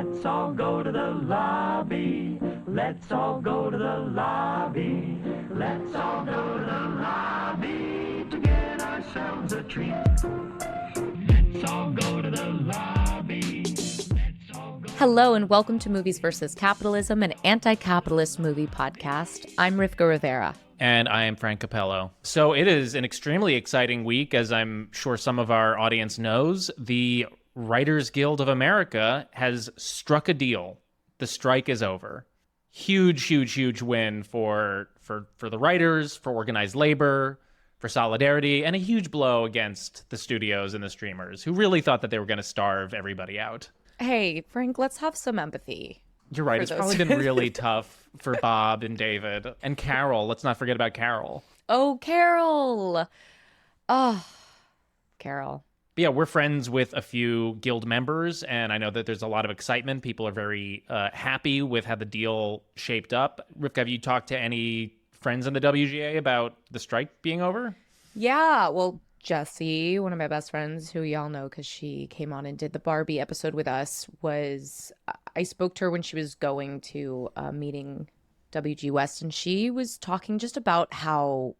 Let's all go to the lobby. Let's all go to the lobby. Let's all go to the lobby to get ourselves a treat. Let's all go to the lobby. Hello and welcome to Movies vs. Capitalism, an anti-capitalist movie podcast. I'm Rivka Rivera. And I am Frank Capello. So it is an extremely exciting week, as I'm sure some of our audience knows. The Writers Guild of America has struck a deal. The strike is over. Huge, huge, huge win for the writers, for organized labor, for solidarity, and a huge blow against the studios and the streamers who really thought that they were going to starve everybody out. Hey, Frank, let's have some empathy. You're right. It's probably been really tough for Bob and David and Carol. Let's not forget about Carol. Oh, Carol. Oh, Carol. But yeah, we're friends with a few guild members, and I know that there's a lot of excitement. People are very happy with how the deal shaped up. Rivka, have you talked to any friends in the WGA about the strike being over? Yeah, well, Jessie, one of my best friends, who y'all know because she came on and did the Barbie episode with us, I spoke to her when she was going to a meeting WG West, and she was talking just about how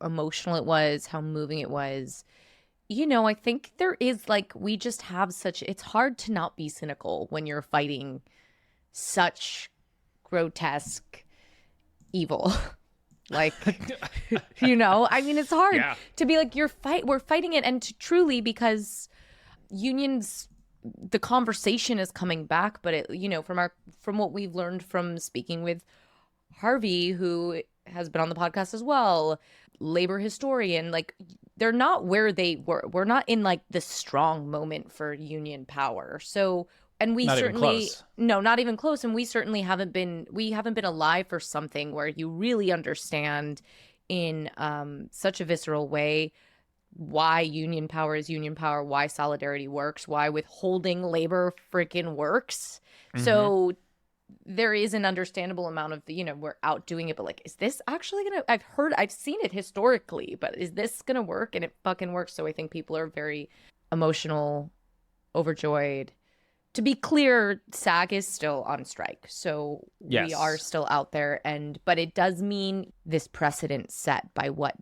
emotional it was, how moving it was. You know, I think there is we just have it's hard to not be cynical when you're fighting such grotesque evil. I mean, it's hard to be we're fighting it, and to truly, because unions, the conversation is coming back, but from what we've learned from speaking with Harvey, who has been on the podcast as well, labor historian, they're not where they were. We're not in the strong moment for union power. So, and we not certainly, even close. No, not even close. And we certainly haven't been alive for something where you really understand in such a visceral way why union power is union power, why solidarity works, why withholding labor freaking works. Mm-hmm. So there is an understandable amount of we're out doing it, but is this actually gonna, I've seen it historically, but is this gonna work? And it fucking works. So I think people are very emotional, overjoyed. To be clear, SAG is still on strike, so yes, we are still out there, but it does mean this precedent set by what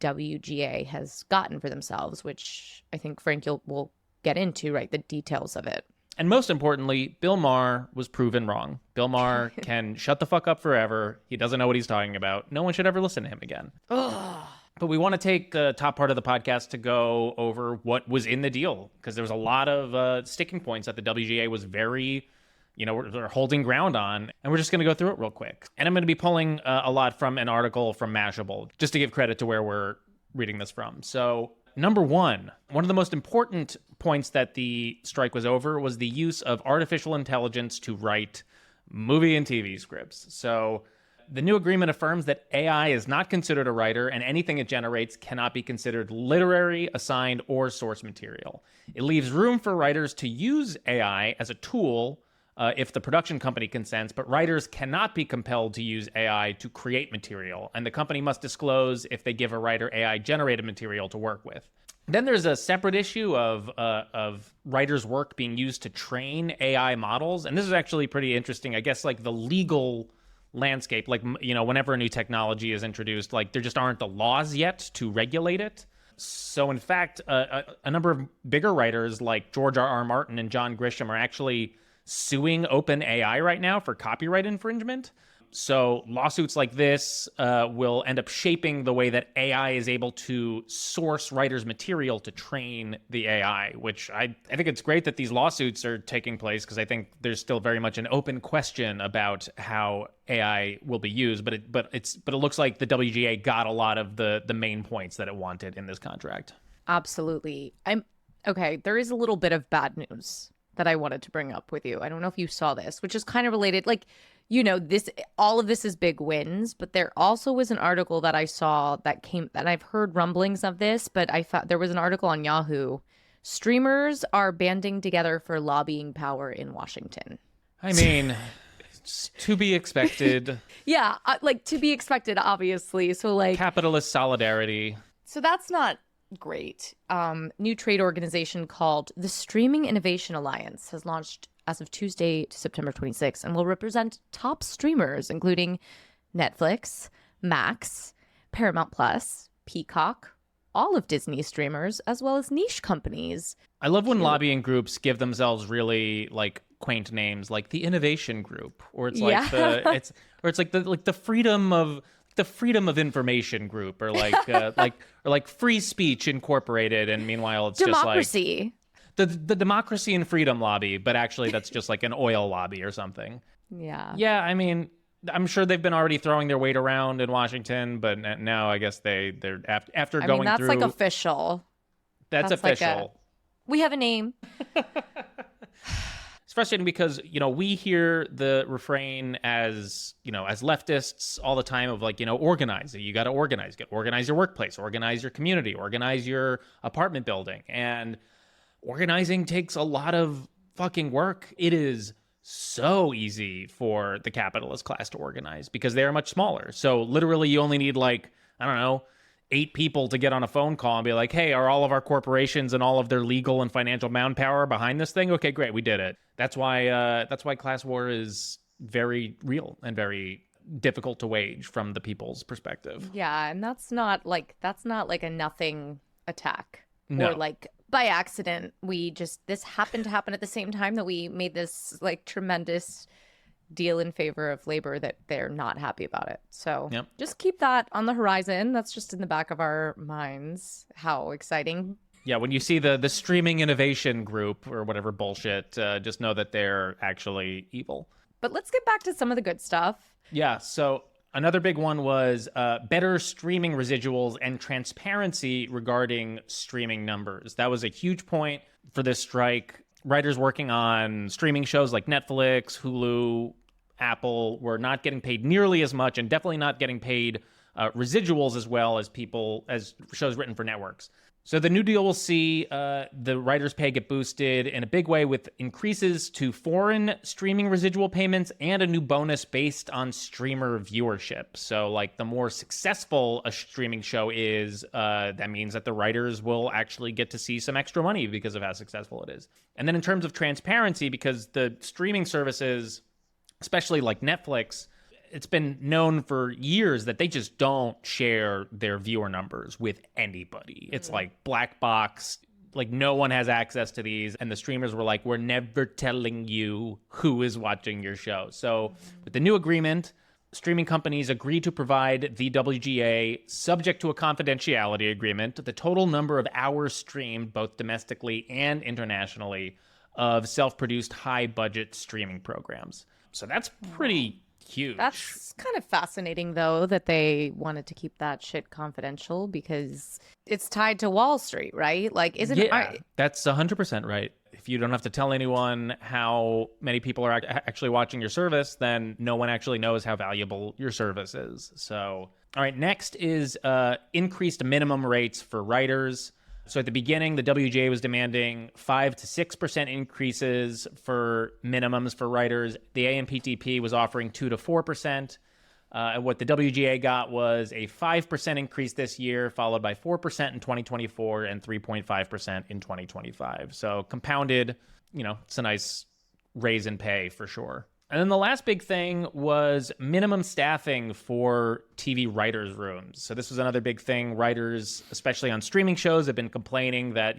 WGA has gotten for themselves, which I think Frank will get into, right, the details of it. And most importantly, Bill Maher was proven wrong. Bill Maher can shut the fuck up forever. He doesn't know what he's talking about. No one should ever listen to him again. Ugh. But we want to take the top part of the podcast to go over what was in the deal, because there was a lot of sticking points that the WGA was very, we're holding ground on. And we're just going to go through it real quick. And I'm going to be pulling a lot from an article from Mashable, just to give credit to where we're reading this from. So number one of the most important points that the strike was over was the use of artificial intelligence to write movie and TV scripts. So the new agreement affirms that AI is not considered a writer, and anything it generates cannot be considered literary, assigned, or source material. It leaves room for writers to use AI as a tool if the production company consents, but writers cannot be compelled to use AI to create material, and the company must disclose if they give a writer AI-generated material to work with. Then there's a separate issue of writers' work being used to train AI models, and this is actually pretty interesting. I guess the legal landscape, whenever a new technology is introduced, there just aren't the laws yet to regulate it. So in fact, a number of bigger writers like George R.R. Martin and John Grisham are actually suing OpenAI right now for copyright infringement. So lawsuits like this will end up shaping the way that AI is able to source writers' material to train the AI, which I think it's great that these lawsuits are taking place, because I think there's still very much an open question about how AI will be used. But it looks like the WGA got a lot of the main points that it wanted in this contract. Absolutely. Okay. There is a little bit of bad news that I wanted to bring up with you. I don't know if you saw this, which is kind of related. All of this is big wins, but there also was an article that I saw that I've heard rumblings of this, but I thought there was an article on Yahoo. Streamers are banding together for lobbying power in Washington. I mean, it's to be expected. Yeah, to be expected, obviously. So capitalist solidarity. So that's not great. New trade organization called the Streaming Innovation Alliance has launched as of Tuesday to September 26th and will represent top streamers, including Netflix, Max, Paramount Plus, Peacock, all of Disney's streamers, as well as niche companies. I love when lobbying groups give themselves really like quaint names, like the Innovation Group, or it's like the Freedom of Information Group, or like Free Speech Incorporated, and meanwhile it's Democracy. just like the Democracy and Freedom Lobby, but actually that's just like an oil lobby or something. Yeah. Yeah, I mean, I'm sure they've been already throwing their weight around in Washington, but now I guess they're after going that's through. like official. That's official. We have a name. It's frustrating because, we hear the refrain as leftists all the time of like, organize. You got to organize. Organize your workplace, organize your community, organize your apartment building. And organizing takes a lot of fucking work. It is so easy for the capitalist class to organize because they are much smaller. So literally you only need 8 people to get on a phone call and be like, hey, are all of our corporations and all of their legal and financial manpower behind this thing? Okay, great, we did it. That's why class war is very real and very difficult to wage from the people's perspective. Yeah, and that's not like a nothing attack. No. Or like by accident, this happened to happen at the same time that we made this like tremendous deal in favor of labor that they're not happy about it. So Just keep that on the horizon. That's just in the back of our minds. How exciting. Yeah, when you see the Streaming Innovation Group or whatever bullshit, just know that they're actually evil. But let's get back to some of the good stuff. Yeah, so another big one was better streaming residuals and transparency regarding streaming numbers. That was a huge point for this strike. Writers working on streaming shows like Netflix, Hulu, Apple were not getting paid nearly as much, and definitely not getting paid residuals as well as shows written for networks. So the new deal will see the writers' pay get boosted in a big way with increases to foreign streaming residual payments and a new bonus based on streamer viewership. So like the more successful a streaming show is, that means that the writers will actually get to see some extra money because of how successful it is. And then in terms of transparency, because the streaming services, especially like Netflix, it's been known for years that they just don't share their viewer numbers with anybody. It's like black box, like no one has access to these. And the streamers were like, we're never telling you who is watching your show. So with the new agreement, streaming companies agree to provide the WGA, subject to a confidentiality agreement, the total number of hours streamed, both domestically and internationally, of self-produced high-budget streaming programs. So that's pretty huge. That's kind of fascinating, though, that they wanted to keep that shit confidential because it's tied to Wall Street, right? Like, isn't it? That's 100% right. If you don't have to tell anyone how many people are actually watching your service, then no one actually knows how valuable your service is. So, all right, next is increased minimum rates for writers. So at the beginning, the WGA was demanding 5 to 6% increases for minimums for writers. The AMPTP was offering 2 to 4%. And what the WGA got was a 5% increase this year, followed by 4% in 2024 and 3.5% in 2025. So compounded, it's a nice raise in pay for sure. And then the last big thing was minimum staffing for TV writers' rooms. So this was another big thing. Writers, especially on streaming shows, have been complaining that,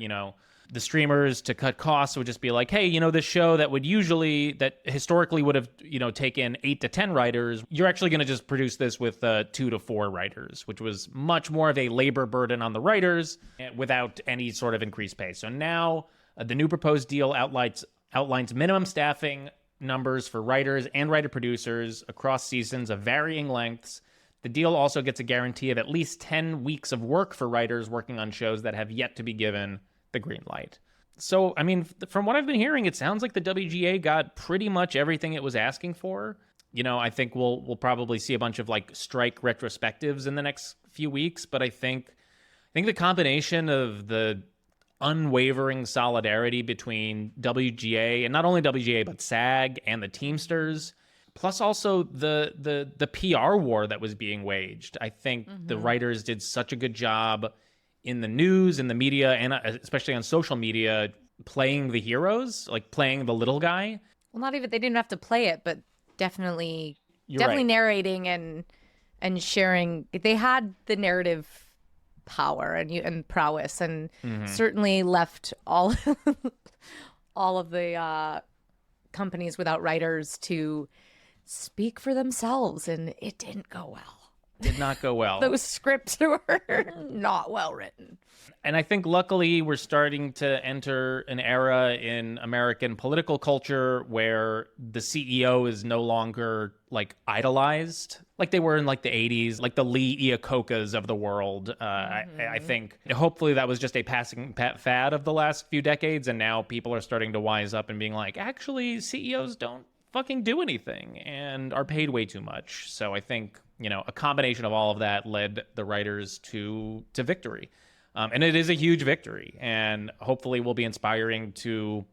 the streamers, to cut costs, would just be like, hey, this show that historically would have, taken 8 to 10 writers, you're actually going to just produce this with 2 to 4 writers, which was much more of a labor burden on the writers without any sort of increased pay. So now the new proposed deal outlines minimum staffing numbers for writers and writer-producers across seasons of varying lengths. The deal also gets a guarantee of at least 10 weeks of work for writers working on shows that have yet to be given the green light. So, I mean, from what I've been hearing, it sounds like the WGA got pretty much everything it was asking for. I think we'll probably see a bunch of like strike retrospectives in the next few weeks, but I think the combination of the unwavering solidarity between WGA, and not only WGA but SAG and the Teamsters, plus also the PR war that was being waged. I think the writers did such a good job in the news, in the media, and especially on social media, playing the heroes, like playing the little guy. Well, not even they didn't have to play it, but definitely You're right. narrating and sharing. They had the narrative power and prowess, and certainly left all all of the companies without writers to speak for themselves, and it didn't go well. Did not go well. Those scripts were not well written. And I think luckily we're starting to enter an era in American political culture where the CEO is no longer like idolized like they were in like the 80s, like the Lee Iacocca's of the world. I think hopefully that was just a passing fad of the last few decades. And now people are starting to wise up and being like, actually, CEOs don't fucking do anything and are paid way too much. So I think, you know, a combination of all of that led the writers to victory. And it is a huge victory, and hopefully will be inspiring to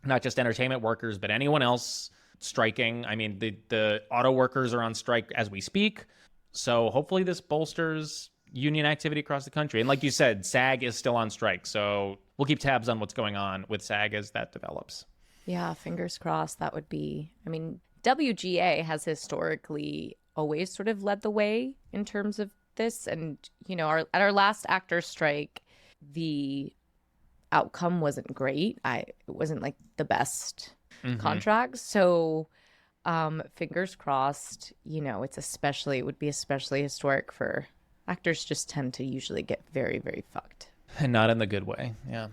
not just entertainment workers, but anyone else striking. I mean, the auto workers are on strike as we speak. So hopefully this bolsters union activity across the country. And like you said, SAG is still on strike. So we'll keep tabs on what's going on with SAG as that develops. Yeah, fingers crossed. That would be, I mean, WGA has historically always sort of led the way in terms of this. And, you know, at our last actors strike, the outcome wasn't great. It wasn't like the best contract. So fingers crossed, you know, it would be especially historic for actors just tend to usually get very, very fucked. And not in the good way. Yeah.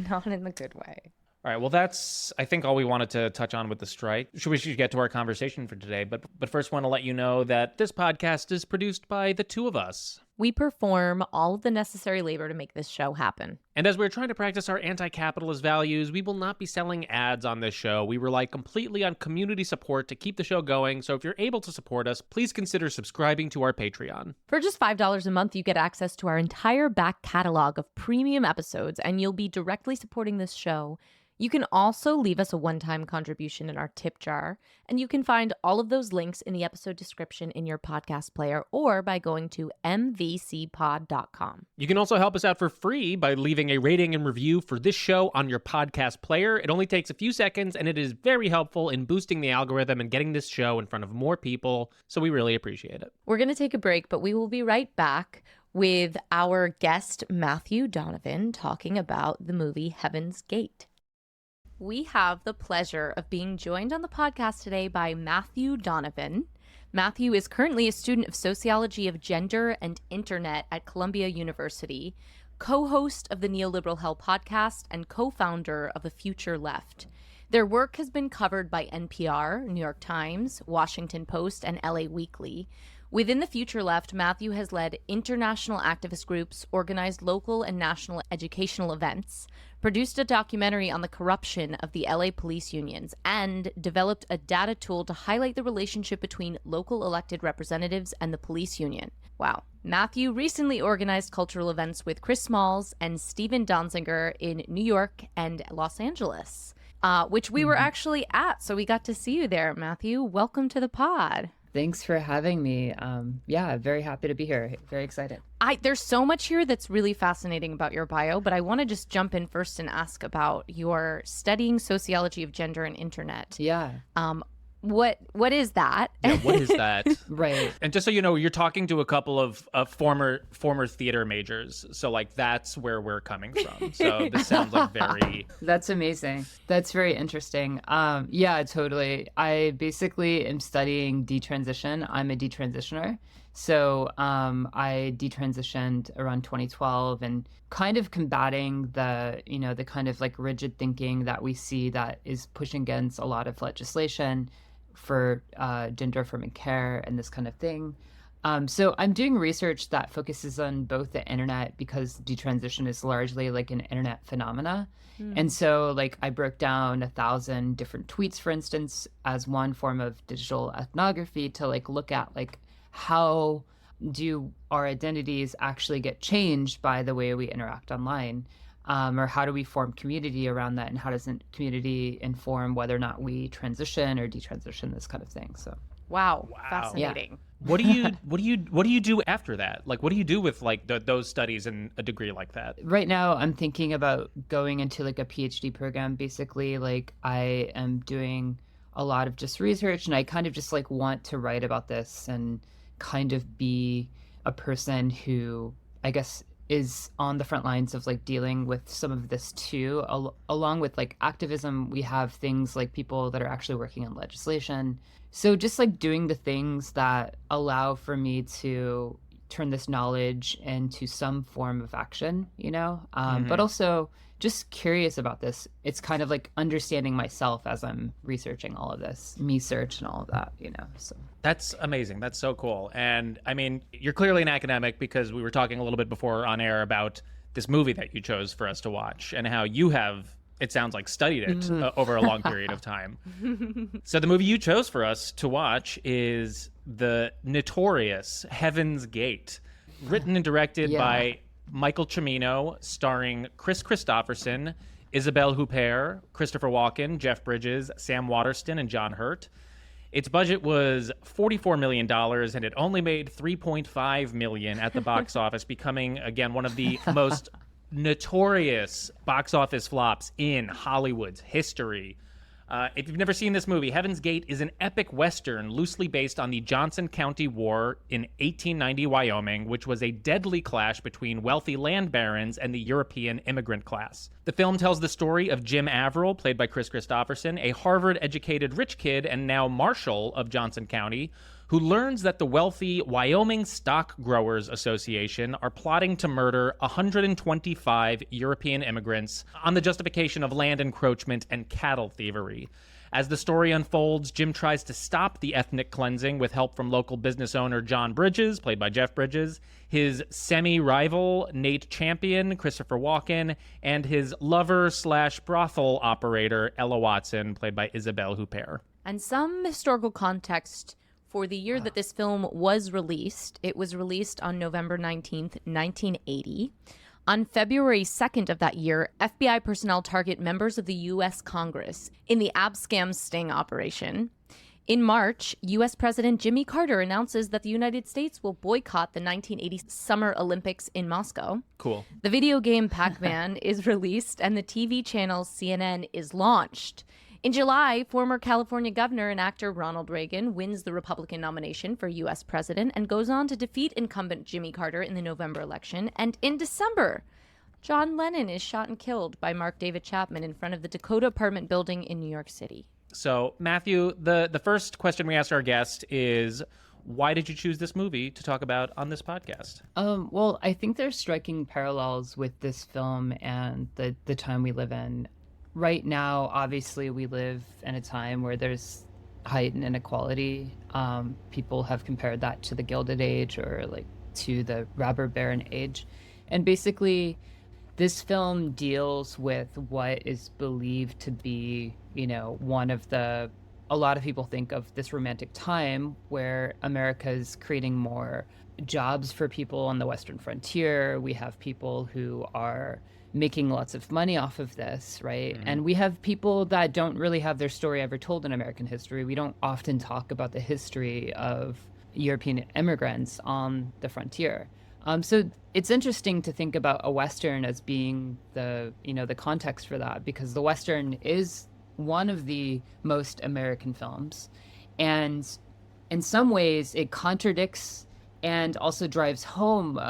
Not in the good way. All right. Well, that's, I think, all we wanted to touch on with the strike. We should get to our conversation for today. But first, want to let you know that this podcast is produced by the two of us. We perform all of the necessary labor to make this show happen. And as we're trying to practice our anti-capitalist values, we will not be selling ads on this show. We rely completely on community support to keep the show going. So if you're able to support us, please consider subscribing to our Patreon. For just $5 a month, you get access to our entire back catalog of premium episodes, and you'll be directly supporting this show. You can also leave us a one-time contribution in our tip jar, and you can find all of those links in the episode description in your podcast player or by going to mvcpod.com. You can also help us out for free by leaving a rating and review for this show on your podcast player. It only takes a few seconds, and it is very helpful in boosting the algorithm and getting this show in front of more people, so we really appreciate it. We're going to take a break, but we will be right back with our guest, Matthew Donovan, talking about the movie Heaven's Gate. We have the pleasure of being joined on the podcast today by Matthew Donovan. Matthew is currently a student of Sociology of Gender and Internet at Columbia University, co-host of the Neoliberal Hell podcast, and co-founder of The Future Left. Their work has been covered by NPR, New York Times, Washington Post, and LA Weekly. Within The Future Left, Matthew has led international activist groups, organized local and national educational events, produced a documentary on the corruption of the LA police unions, and developed a data tool to highlight the relationship between local elected representatives and the police union. Wow. Matthew recently organized cultural events with Chris Smalls and Steven Donziger in New York and Los Angeles, which we were actually at, so we got to see you there, Matthew. Welcome to the pod. Thanks for having me. Yeah, very happy to be here. Very excited. There's so much here that's really fascinating about your bio, but I want to just jump in first and ask about your studying sociology of gender and internet. Yeah. What is that? Yeah, what is that? Right. And just so you know, you're talking to a couple of former theater majors. So like that's where we're coming from. So this sounds like very... That's amazing. That's very interesting. Yeah, totally. I basically am studying detransition. I'm a detransitioner. So I detransitioned around 2012 and kind of combating the kind of like rigid thinking that we see that is pushing against a lot of legislation for gender affirming care and this kind of thing. So I'm doing research that focuses on both the internet, because detransition is largely like an internet phenomena. And so like I broke down 1,000 different tweets, for instance, as one form of digital ethnography to like look at like how do our identities actually get changed by the way we interact online? Or how do we form community around that, and how does community inform whether or not we transition or detransition, this kind of thing. So wow. Fascinating. Yeah. What do you do after that? Like, what do you do with like those studies and a degree like that? Right now, I'm thinking about going into like a PhD program. Basically, like I am doing a lot of just research, and I kind of just like want to write about this and kind of be a person who I guess is on the front lines of like dealing with some of this too. Along with like activism, we have things like people that are actually working on legislation. So just like doing the things that allow for me to turn this knowledge into some form of action, you know, but also just curious about this. It's kind of like understanding myself as I'm researching all of this, me search and all of that, you know, so. That's amazing. That's so cool. And I mean, you're clearly an academic because we were talking a little bit before on air about this movie that you chose for us to watch and how you have, it sounds like, studied it over a long period of time. So the movie you chose for us to watch is the notorious Heaven's Gate, written and directed by Michael Cimino, starring Chris Christopherson, Isabelle Huppert, Christopher Walken, Jeff Bridges, Sam Waterston, and John Hurt. Its budget was $44 million, and it only made $3.5 million at the box office, becoming, again, one of the most notorious box office flops in Hollywood's history. If you've never seen this movie, Heaven's Gate is an epic Western loosely based on the Johnson County War in 1890 Wyoming, which was a deadly clash between wealthy land barons and the European immigrant class. The film tells the story of Jim Averill, played by Chris Christopherson, a Harvard-educated rich kid and now marshal of Johnson County, who learns that the wealthy Wyoming Stock Growers Association are plotting to murder 125 European immigrants on the justification of land encroachment and cattle thievery. As the story unfolds, Jim tries to stop the ethnic cleansing with help from local business owner John Bridges, played by Jeff Bridges, his semi-rival Nate Champion, Christopher Walken, and his lover-slash-brothel operator Ella Watson, played by Isabelle Huppert. And some historical context for the year that this film was released. It was released on November 19th, 1980. On February 2nd of that year, FBI personnel target members of the U.S. Congress in the Abscam sting operation. In March, U.S. President Jimmy Carter announces that the United States will boycott the 1980 Summer Olympics in Moscow. Cool. The video game Pac-Man is released, and the TV channel CNN is launched. In July, former California governor and actor Ronald Reagan wins the Republican nomination for U.S. president and goes on to defeat incumbent Jimmy Carter in the November election. And in December, John Lennon is shot and killed by Mark David Chapman in front of the Dakota apartment building in New York City. So, Matthew, the first question we asked our guest is, why did you choose this movie to talk about on this podcast? Well, I think there's striking parallels with this film and the time we live in. Right now, obviously, we live in a time where there's heightened inequality. People have compared that to the Gilded Age or like to the robber baron age. And basically, this film deals with what is believed to be, you know, a lot of people think of this romantic time where America is creating more jobs for people on the Western frontier. We have people who are making lots of money off of this, right? Mm-hmm. And we have people that don't really have their story ever told in American history. We don't often talk about the history of European immigrants on the frontier. So it's interesting to think about a Western as being the context for that, because the Western is one of the most American films. And in some ways it contradicts and also drives home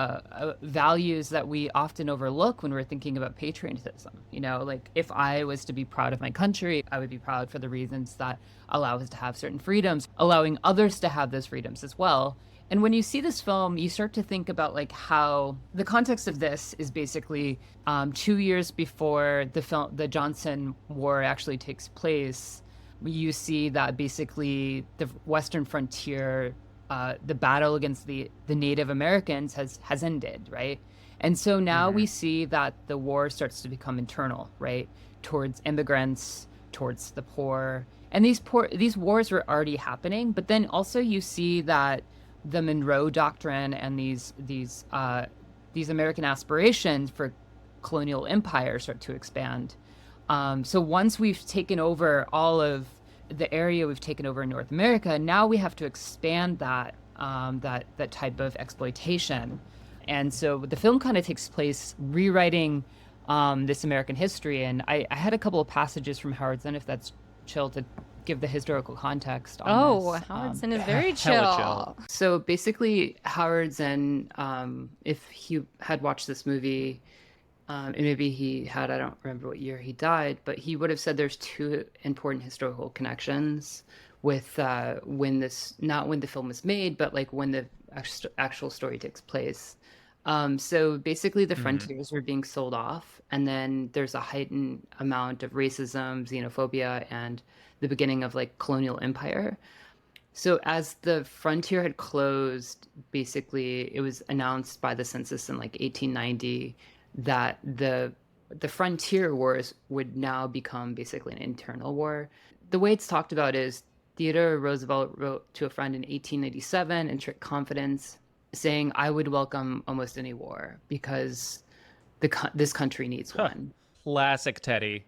values that we often overlook when we're thinking about patriotism. You know, like if I was to be proud of my country, I would be proud for the reasons that allow us to have certain freedoms, allowing others to have those freedoms as well. And when you see this film, you start to think about like how the context of this is basically 2 years before the Johnson War actually takes place. You see that basically the Western frontier, the battle against the Native Americans has ended, right? And so now we see that the war starts to become internal, right? Towards immigrants, towards the poor. And these wars were already happening, but then also you see that the Monroe Doctrine and these American aspirations for colonial empire start to expand. So once we've taken over all of the area we've taken over in North America, now we have to expand that type of exploitation. And so the film kind of takes place rewriting this American history. And I had a couple of passages from Howard Zinn, if that's chill to give the historical context on Oh, this. Howardson is very hella chill. So basically, Howard Zinn, if he had watched this movie, and maybe he had, I don't remember what year he died, but he would have said there's two important historical connections with not when the film was made, but like when the actual story takes place. So basically, the frontiers were being sold off, and then there's a heightened amount of racism, xenophobia, and the beginning of like colonial empire. So as the frontier had closed, basically it was announced by the census in like 1890 that the frontier wars would now become basically an internal war. The way it's talked about is Theodore Roosevelt wrote to a friend in 1897 in strict confidence, saying, "I would welcome almost any war because this country needs one." Classic Teddy.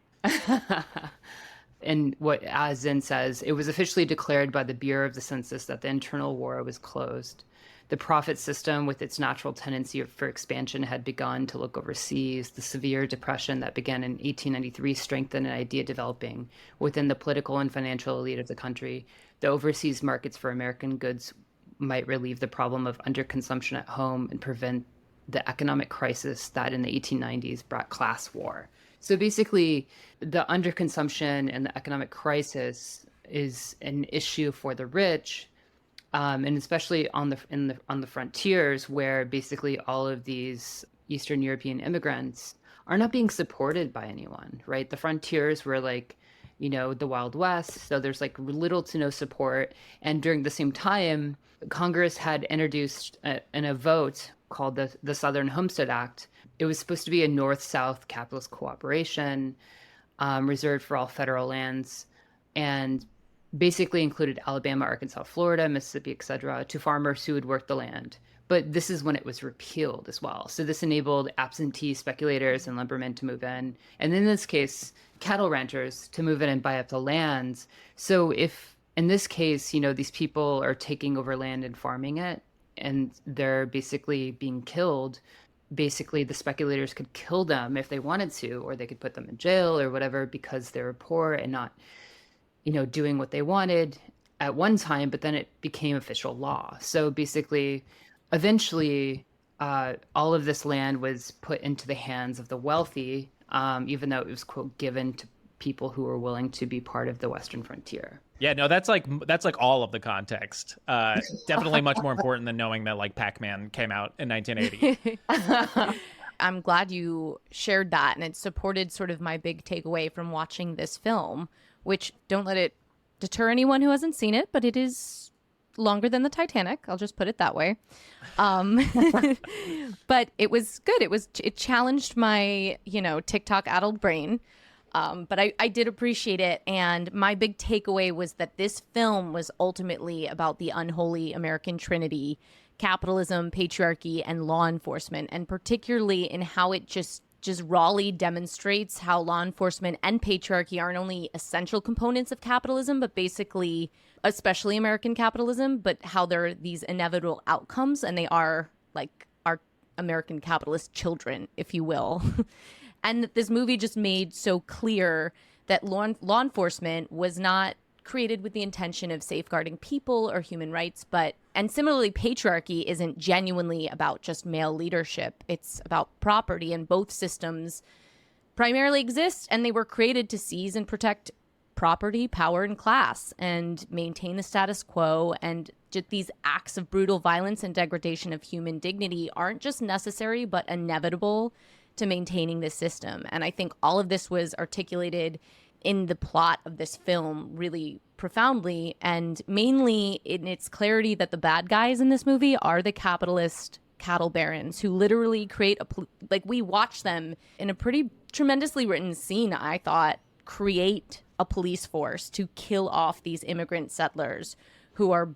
And what Azin says, it was officially declared by the Bureau of the Census that the internal war was closed. The profit system, with its natural tendency for expansion, had begun to look overseas. The severe depression that began in 1893 strengthened an idea developing within the political and financial elite of the country. The overseas markets for American goods might relieve the problem of underconsumption at home and prevent the economic crisis that in the 1890s brought class war. So basically, the underconsumption and the economic crisis is an issue for the rich, and especially on the frontiers, where basically all of these Eastern European immigrants are not being supported by anyone, right? The frontiers were like, the Wild West, so there's like little to no support. And during the same time, Congress had introduced in a vote called the Southern Homestead Act. It was supposed to be a North-South capitalist cooperation reserved for all federal lands, and basically included Alabama, Arkansas, Florida, Mississippi, etc., to farmers who would work the land. But this is when it was repealed as well. So this enabled absentee speculators and lumbermen to move in, and in this case, cattle ranchers to move in and buy up the lands. So if in this case, these people are taking over land and farming it, and they're basically being killed, basically the speculators could kill them if they wanted to, or they could put them in jail or whatever because they were poor and not, doing what they wanted at one time, but then it became official law. So basically, eventually, all of this land was put into the hands of the wealthy, even though it was, quote, given to people who were willing to be part of the Western frontier. Yeah, no, that's like all of the context. Definitely much more important than knowing that like Pac-Man came out in 1980. I'm glad you shared that, and it supported sort of my big takeaway from watching this film, which, don't let it deter anyone who hasn't seen it, but it is longer than the Titanic. I'll just put it that way. But it was good. It challenged my, TikTok addled brain. But I did appreciate it. And my big takeaway was that this film was ultimately about the unholy American trinity: capitalism, patriarchy, and law enforcement, and particularly in how it just rawly demonstrates how law enforcement and patriarchy aren't only essential components of capitalism, but basically, especially American capitalism, but how they're these inevitable outcomes, and they are like our American capitalist children, if you will. And this movie just made so clear that law enforcement was not created with the intention of safeguarding people or human rights, and similarly, patriarchy isn't genuinely about just male leadership. It's about property, and both systems primarily exist, and they were created to seize and protect property, power, and class, and maintain the status quo. And just these acts of brutal violence and degradation of human dignity aren't just necessary, but inevitable to maintaining this system. And I think all of this was articulated in the plot of this film really profoundly, and mainly in its clarity that the bad guys in this movie are the capitalist cattle barons who literally create we watch them in a pretty tremendously written scene, I thought, create a police force to kill off these immigrant settlers who are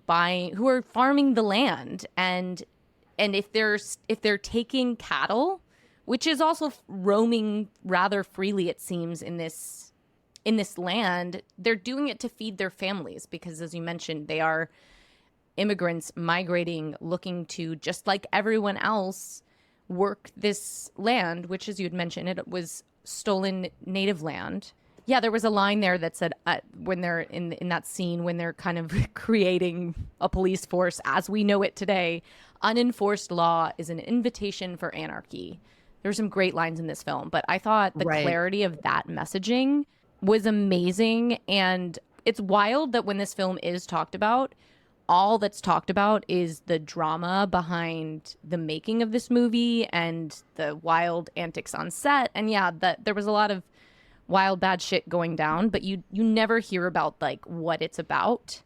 farming the land. And if they're taking cattle, which is also roaming rather freely, it seems, in this land, they're doing it to feed their families because, as you mentioned, they are immigrants migrating, looking to, just like everyone else, work this land, which, as you had mentioned, it was stolen native land. Yeah, there was a line there that said when they're in that scene when they're kind of creating a police force as we know it today, unenforced law is an invitation for anarchy. There's some great lines in this film, but I thought the Right. clarity of that messaging was amazing. And it's wild that when this film is talked about, all that's talked about is the drama behind the making of this movie and the wild antics on set. And yeah, that there was a lot of wild bad shit going down, but you never hear about like what it's about.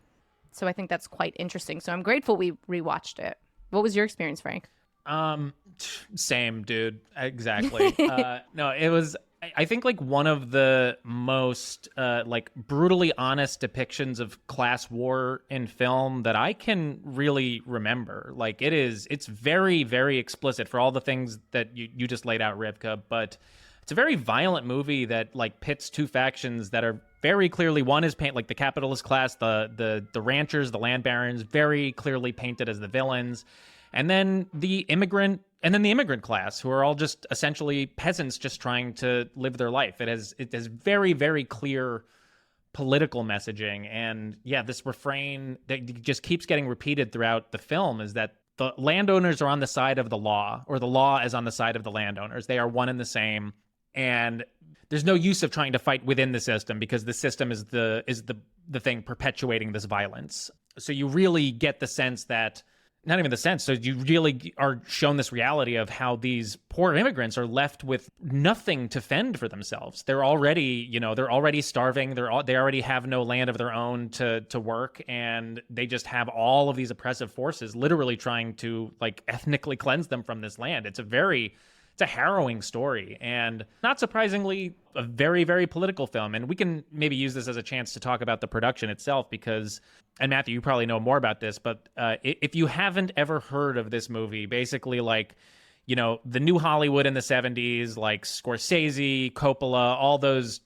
So I think that's quite interesting. So I'm grateful we rewatched it. What was your experience, Frank? Same, dude. Exactly. No, it was. I think like one of the most like brutally honest depictions of class war in film that I can really remember. Like it's very, very explicit for all the things that you just laid out, Rivka. But it's a very violent movie that like pits two factions that are very clearly, one is like the capitalist class, the ranchers, the land barons, very clearly painted as the villains. And then the immigrant class, who are all just essentially peasants just trying to live their life. It has very, very clear political messaging. And yeah, this refrain that just keeps getting repeated throughout the film is that the landowners are on the side of the law, or the law is on the side of the landowners. They are one and the same. And there's no use of trying to fight within the system, because the system is the thing perpetuating this violence. So you really get the sense that, not even the sense, so you really are shown this reality of how these poor immigrants are left with nothing to fend for themselves. They're already, they're already starving. They already have no land of their own to work, and they just have all of these oppressive forces literally trying to like ethnically cleanse them from this land. It's a harrowing story, and not surprisingly, a very, very political film. And we can maybe use this as a chance to talk about the production itself, because, and Matthew, you probably know more about this, but if you haven't ever heard of this movie, basically like, the new Hollywood in the 70s, like Scorsese, Coppola, all those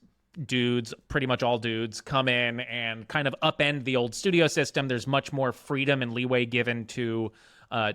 dudes, pretty much all dudes, come in and kind of upend the old studio system. There's much more freedom and leeway given to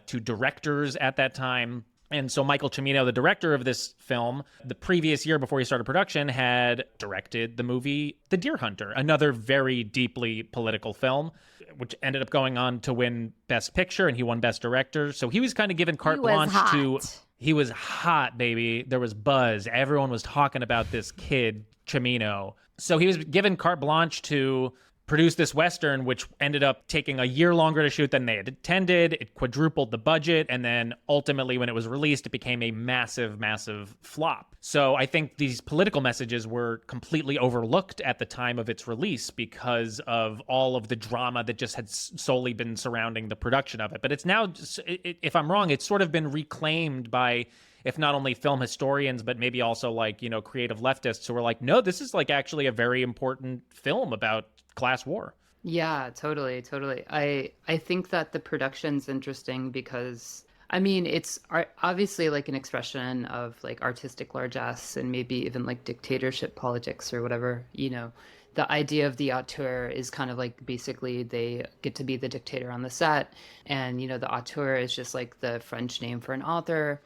directors at that time. And so Michael Cimino, the director of this film, the previous year before he started production, had directed the movie The Deer Hunter, another very deeply political film, which ended up going on to win Best Picture, and he won Best Director. So he was kind of given carte blanche to... He was hot, baby. There was buzz. Everyone was talking about this kid, Cimino. So he was given carte blanche to produce this Western, which ended up taking a year longer to shoot than they had intended. It quadrupled the budget. And then ultimately, when it was released, it became a massive, massive flop. So I think these political messages were completely overlooked at the time of its release because of all of the drama that just had solely been surrounding the production of it. But it's now, if I'm wrong, it's sort of been reclaimed by, if not only film historians, but maybe also like, creative leftists who are like, no, this is like actually a very important film about class war. Yeah, totally. I think that the production's interesting because, I mean, it's obviously like an expression of like artistic largesse and maybe even like dictatorship politics or whatever, The idea of the auteur is kind of like basically they get to be the dictator on the set. And, the auteur is just like the French name for an author.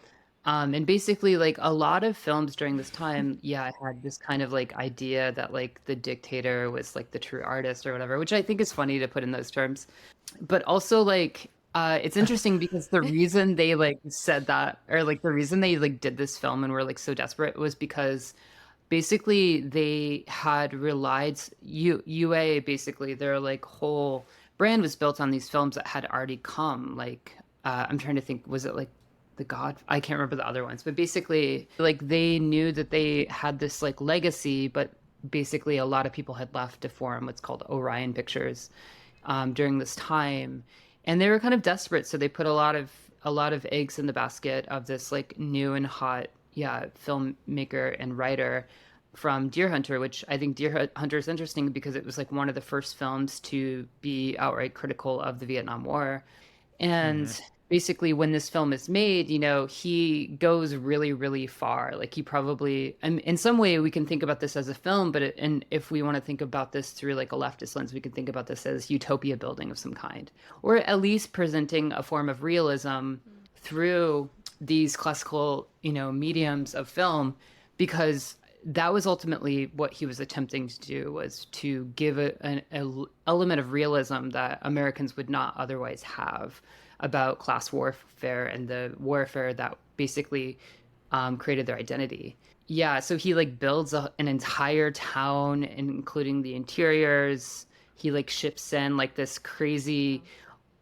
And basically, like a lot of films during this time, I had this kind of like idea that like the dictator was like the true artist or whatever, which I think is funny to put in those terms. But also like it's interesting because the reason they like said that, or like the reason they like did this film and were like so desperate, was because basically they had relied UA, basically their like whole brand was built on these films that had already come. Like I'm trying to think, was it like The God? I can't remember the other ones, but basically like they knew that they had this like legacy, but basically a lot of people had left to form what's called Orion Pictures during this time, and they were kind of desperate, so they put a lot of eggs in the basket of this like new and hot filmmaker and writer from Deer Hunter, which I think Deer Hunter is interesting because it was like one of the first films to be outright critical of the Vietnam War. And basically when this film is made, he goes really, really far. Like he probably, and in some way we can think about this as a film, but and if we want to think about this through like a leftist lens, we can think about this as utopia building of some kind, or at least presenting a form of realism through these classical, mediums of film, because that was ultimately what he was attempting to do, was to give an element of realism that Americans would not otherwise have about class warfare and the warfare that basically created their identity. Yeah, so he like builds an entire town, including the interiors. He like ships in like this crazy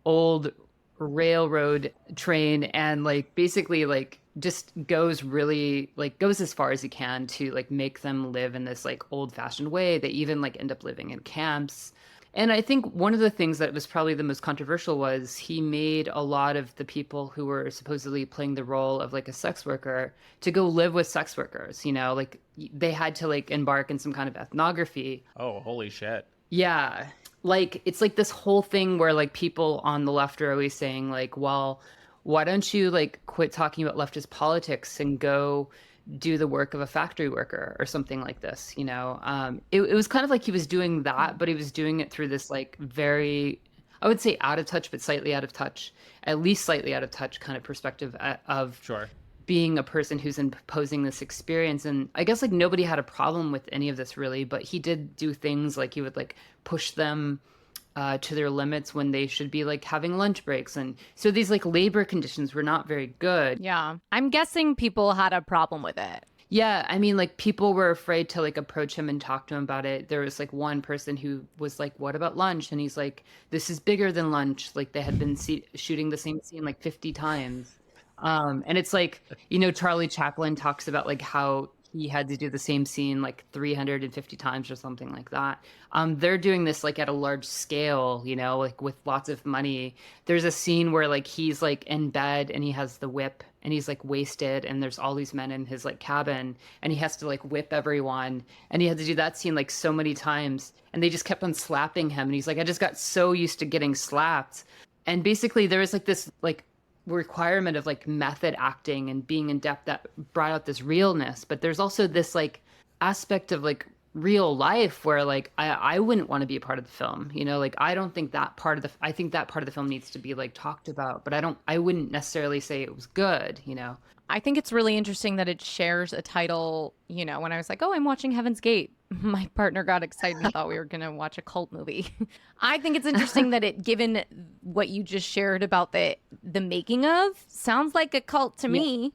old railroad train, and like basically like just goes as far as he can to like make them live in this like old fashioned way. They even like end up living in camps. And I think one of the things that was probably the most controversial was he made a lot of the people who were supposedly playing the role of like a sex worker to go live with sex workers, like they had to like embark in some kind of ethnography. Oh, holy shit. Yeah. Like it's like this whole thing where like people on the left are always saying like, well, why don't you like quit talking about leftist politics and go do the work of a factory worker or something like this, it was kind of like he was doing that, but he was doing it through this like very, I would say out of touch, but slightly out of touch, at least slightly out of touch kind of perspective of Sure. being a person who's imposing this experience. And I guess like nobody had a problem with any of this really, but he did do things like he would like push them to their limits when they should be like having lunch breaks. And so these like labor conditions were not very good. Yeah. I'm guessing people had a problem with it. Yeah, I mean, like people were afraid to like approach him and talk to him about it. There was like one person who was like, "What about lunch?" And he's like, "This is bigger than lunch." Like they had been shooting the same scene like 50 times. And it's like, Charlie Chaplin talks about like how he had to do the same scene like 350 times or something like that. They're doing this like at a large scale, like with lots of money. There's a scene where like he's like in bed and he has the whip and he's like wasted and there's all these men in his like cabin and he has to like whip everyone. And he had to do that scene like so many times and they just kept on slapping him. And he's like, I just got so used to getting slapped. And basically there was like this like requirement of like method acting and being in depth that brought out this realness, but there's also this like aspect of like real life where like I wouldn't want to be a part of the film, like I don't think that part of I think that part of the film needs to be like talked about, but I wouldn't necessarily say it was good. I think it's really interesting that it shares a title. When I was like, oh, I'm watching Heaven's Gate, my partner got excited and thought we were going to watch a cult movie. I think it's interesting that it, given what you just shared about the making of, sounds like a cult to me.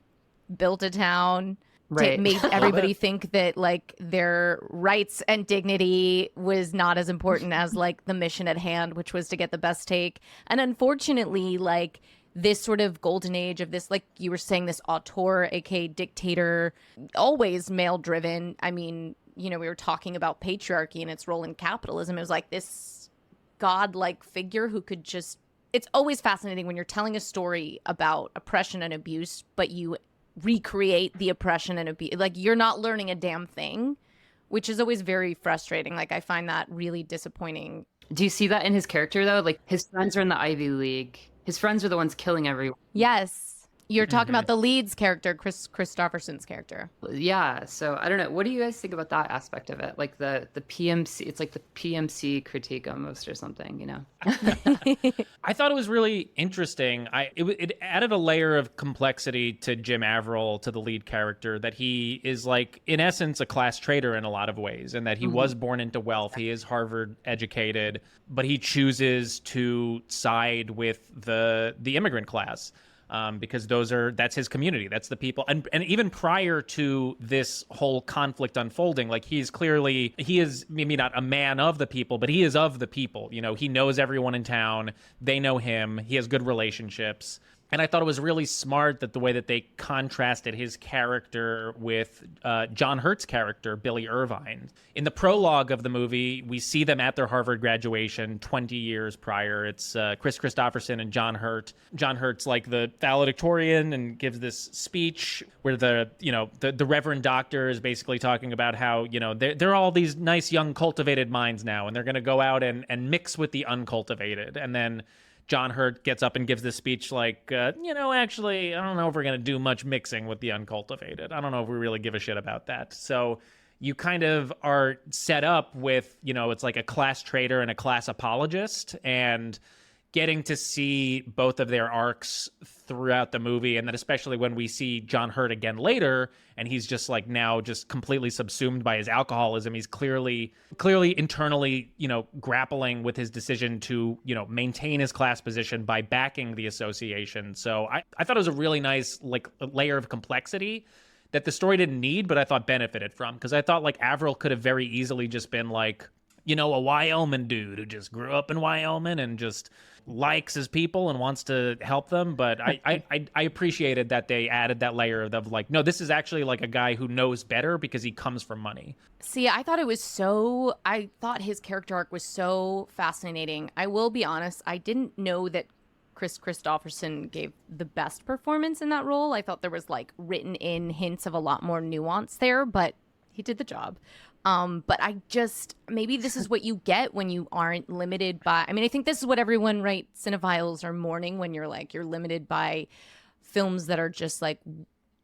Built a town, right? Made everybody think that like their rights and dignity was not as important as like the mission at hand, which was to get the best take. And unfortunately, like this sort of golden age of this, like you were saying, this auteur, aka dictator, always male driven. I mean, we were talking about patriarchy and its role in capitalism. It was like this godlike figure who could just, it's always fascinating when you're telling a story about oppression and abuse, but you recreate the oppression and abuse. Like you're not learning a damn thing, which is always very frustrating. Like I find that really disappointing. Do you see that in his character though? Like his friends are in the Ivy League. His friends are the ones killing everyone. Yes. You're talking about the lead's character, Chris Christopherson's character. Yeah. So I don't know. What do you guys think about that aspect of it? Like the PMC, it's like the PMC critique almost or something, I thought it was really interesting. It added a layer of complexity to Jim Averill, to the lead character, that he is like, in essence, a class traitor in a lot of ways, and that he was born into wealth. He is Harvard educated, but he chooses to side with the immigrant class. Because that's his community. That's the people. And even prior to this whole conflict unfolding, like he is maybe not a man of the people, but he is of the people. He knows everyone in town. They know him. He has good relationships. And I thought it was really smart that the way that they contrasted his character with John Hurt's character, Billy Irvine. In the prologue of the movie, we see them at their Harvard graduation 20 years prior. It's Chris Christopherson and John Hurt. John Hurt's like the valedictorian and gives this speech where the Reverend Doctor is basically talking about how, they're all these nice young cultivated minds now, and they're going to go out and mix with the uncultivated. And then John Hurt gets up and gives this speech like, actually, I don't know if we're going to do much mixing with the uncultivated. I don't know if we really give a shit about that. So you kind of are set up with, it's like a class traitor and a class apologist. And, getting to see both of their arcs throughout the movie, and then especially when we see John Hurt again later, and he's just like now just completely subsumed by his alcoholism. He's clearly internally, grappling with his decision to, maintain his class position by backing the association. So I thought it was a really nice like layer of complexity that the story didn't need, but I thought benefited from, because I thought like Avril could have very easily just been like, a Wyoming dude who just grew up in Wyoming and just likes his people and wants to help them. But I appreciated that they added that layer of like, no, this is actually like a guy who knows better because he comes from money. See, I thought his character arc was so fascinating. I will be honest, I didn't know that Chris Christopherson gave the best performance in that role. I thought there was like written in hints of a lot more nuance there, but he did the job. But maybe this is what you get when you aren't limited by, I think this is what everyone, right, cinephiles are mourning when you're limited by films that are just like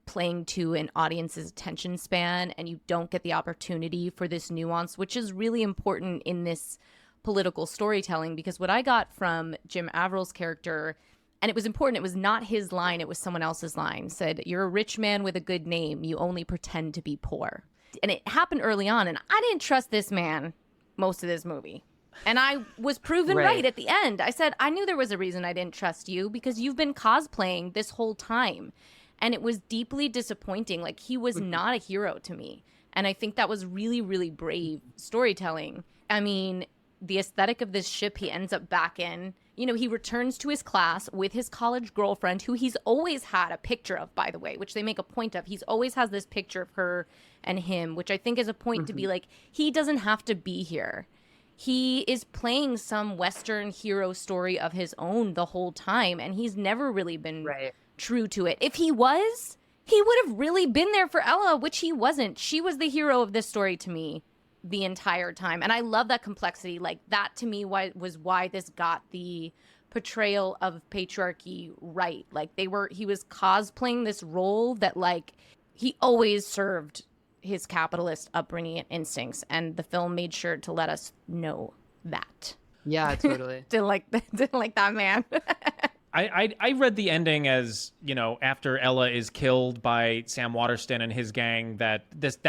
playing to an audience's attention span, and you don't get the opportunity for this nuance, which is really important in this political storytelling. Because what I got from Jim Avril's character, and it was important, it was not his line, it was someone else's line, said, "You're a rich man with a good name, you only pretend to be poor." And it happened early on, and I didn't trust this man most of this movie. And I was proven right at the end. I said, I knew there was a reason I didn't trust you, because you've been cosplaying this whole time. And it was deeply disappointing. Like, he was not a hero to me. And I think that was really, really brave storytelling. I mean, the aesthetic of this ship he ends up back in, he returns to his class with his college girlfriend, who he's always had a picture of, by the way, which they make a point of. He's always has this picture of her and him, which I think is a point to be like, he doesn't have to be here. He is playing some Western hero story of his own the whole time, and he's never really been true to it. If he was, he would have really been there for Ella, which he wasn't. She was the hero of this story to me the entire time. And I love that complexity. Like, that to me was why this got the portrayal of patriarchy right. Like, he was cosplaying this role that, like, he always served his capitalist upbringing and instincts, and the film made sure to let us know that. Yeah, totally. didn't like that man. I read the ending as, after Ella is killed by Sam Waterston and his gang, that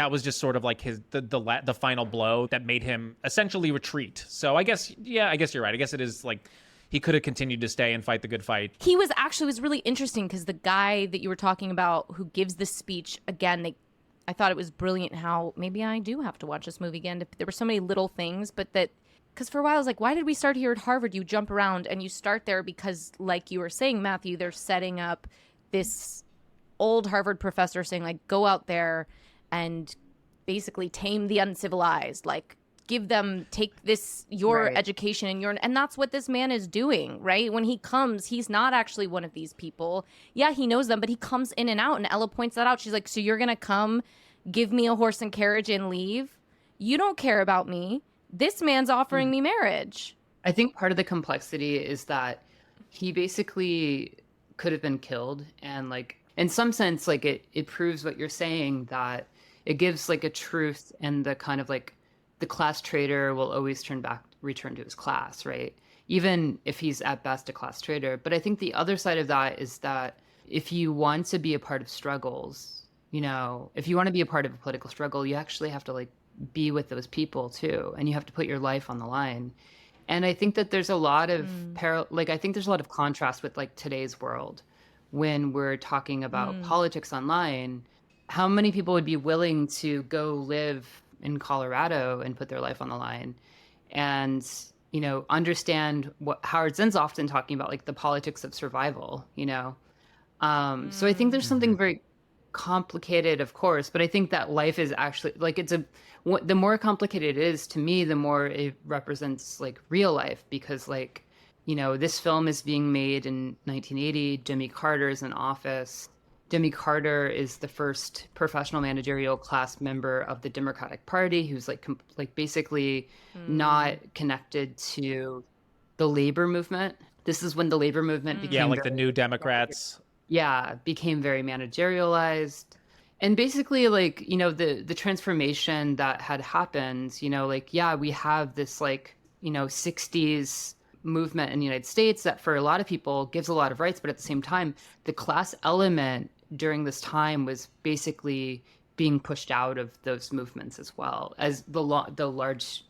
was just sort of like the final blow that made him essentially retreat. So I guess you're right. I guess it is like he could have continued to stay and fight the good fight. He was really interesting, because the guy that you were talking about who gives the speech, again, I thought it was brilliant how maybe I do have to watch this movie again. There were so many little things, but because for a while I was like, why did we start here at Harvard? You jump around, and you start there because, like you were saying, Matthew, they're setting up this old Harvard professor saying, like, go out there and basically tame the uncivilized, like, take this, your education and that's what this man is doing, right? When he comes, he's not actually one of these people. Yeah, he knows them, but he comes in and out, and Ella points that out. She's like, so you're gonna come give me a horse and carriage and leave? You don't care about me. This man's offering me marriage. I think part of the complexity is that he basically could have been killed, and like, in some sense, like, it proves what you're saying, that it gives like a truth, and the kind of like, the class traitor will always return to his class, right? Even if he's at best a class traitor. But I think the other side of that is that if you want to be a part of struggles, if you want to be a part of a political struggle, you actually have to like be with those people too, and you have to put your life on the line. And I think that there's a lot of I think there's a lot of contrast with like today's world when we're talking about politics online. How many people would be willing to go live in Colorado and put their life on the line, and understand what Howard Zinn's often talking about, like the politics of survival. So I think there's something very complicated, of course, but I think that life is actually like, the more complicated it is, to me, the more it represents like real life, because like, this film is being made in 1980. Jimmy Carter is in office. Jimmy Carter is the first professional managerial class member of the Democratic Party, who's like basically not connected to the labor movement. This is when the labor movement became the New Democrats. Became very managerialized. And basically, like, the transformation that had happened, we have this like, 60s movement in the United States that for a lot of people gives a lot of rights, but at the same time, the class element during this time was basically being pushed out of those movements as well as the large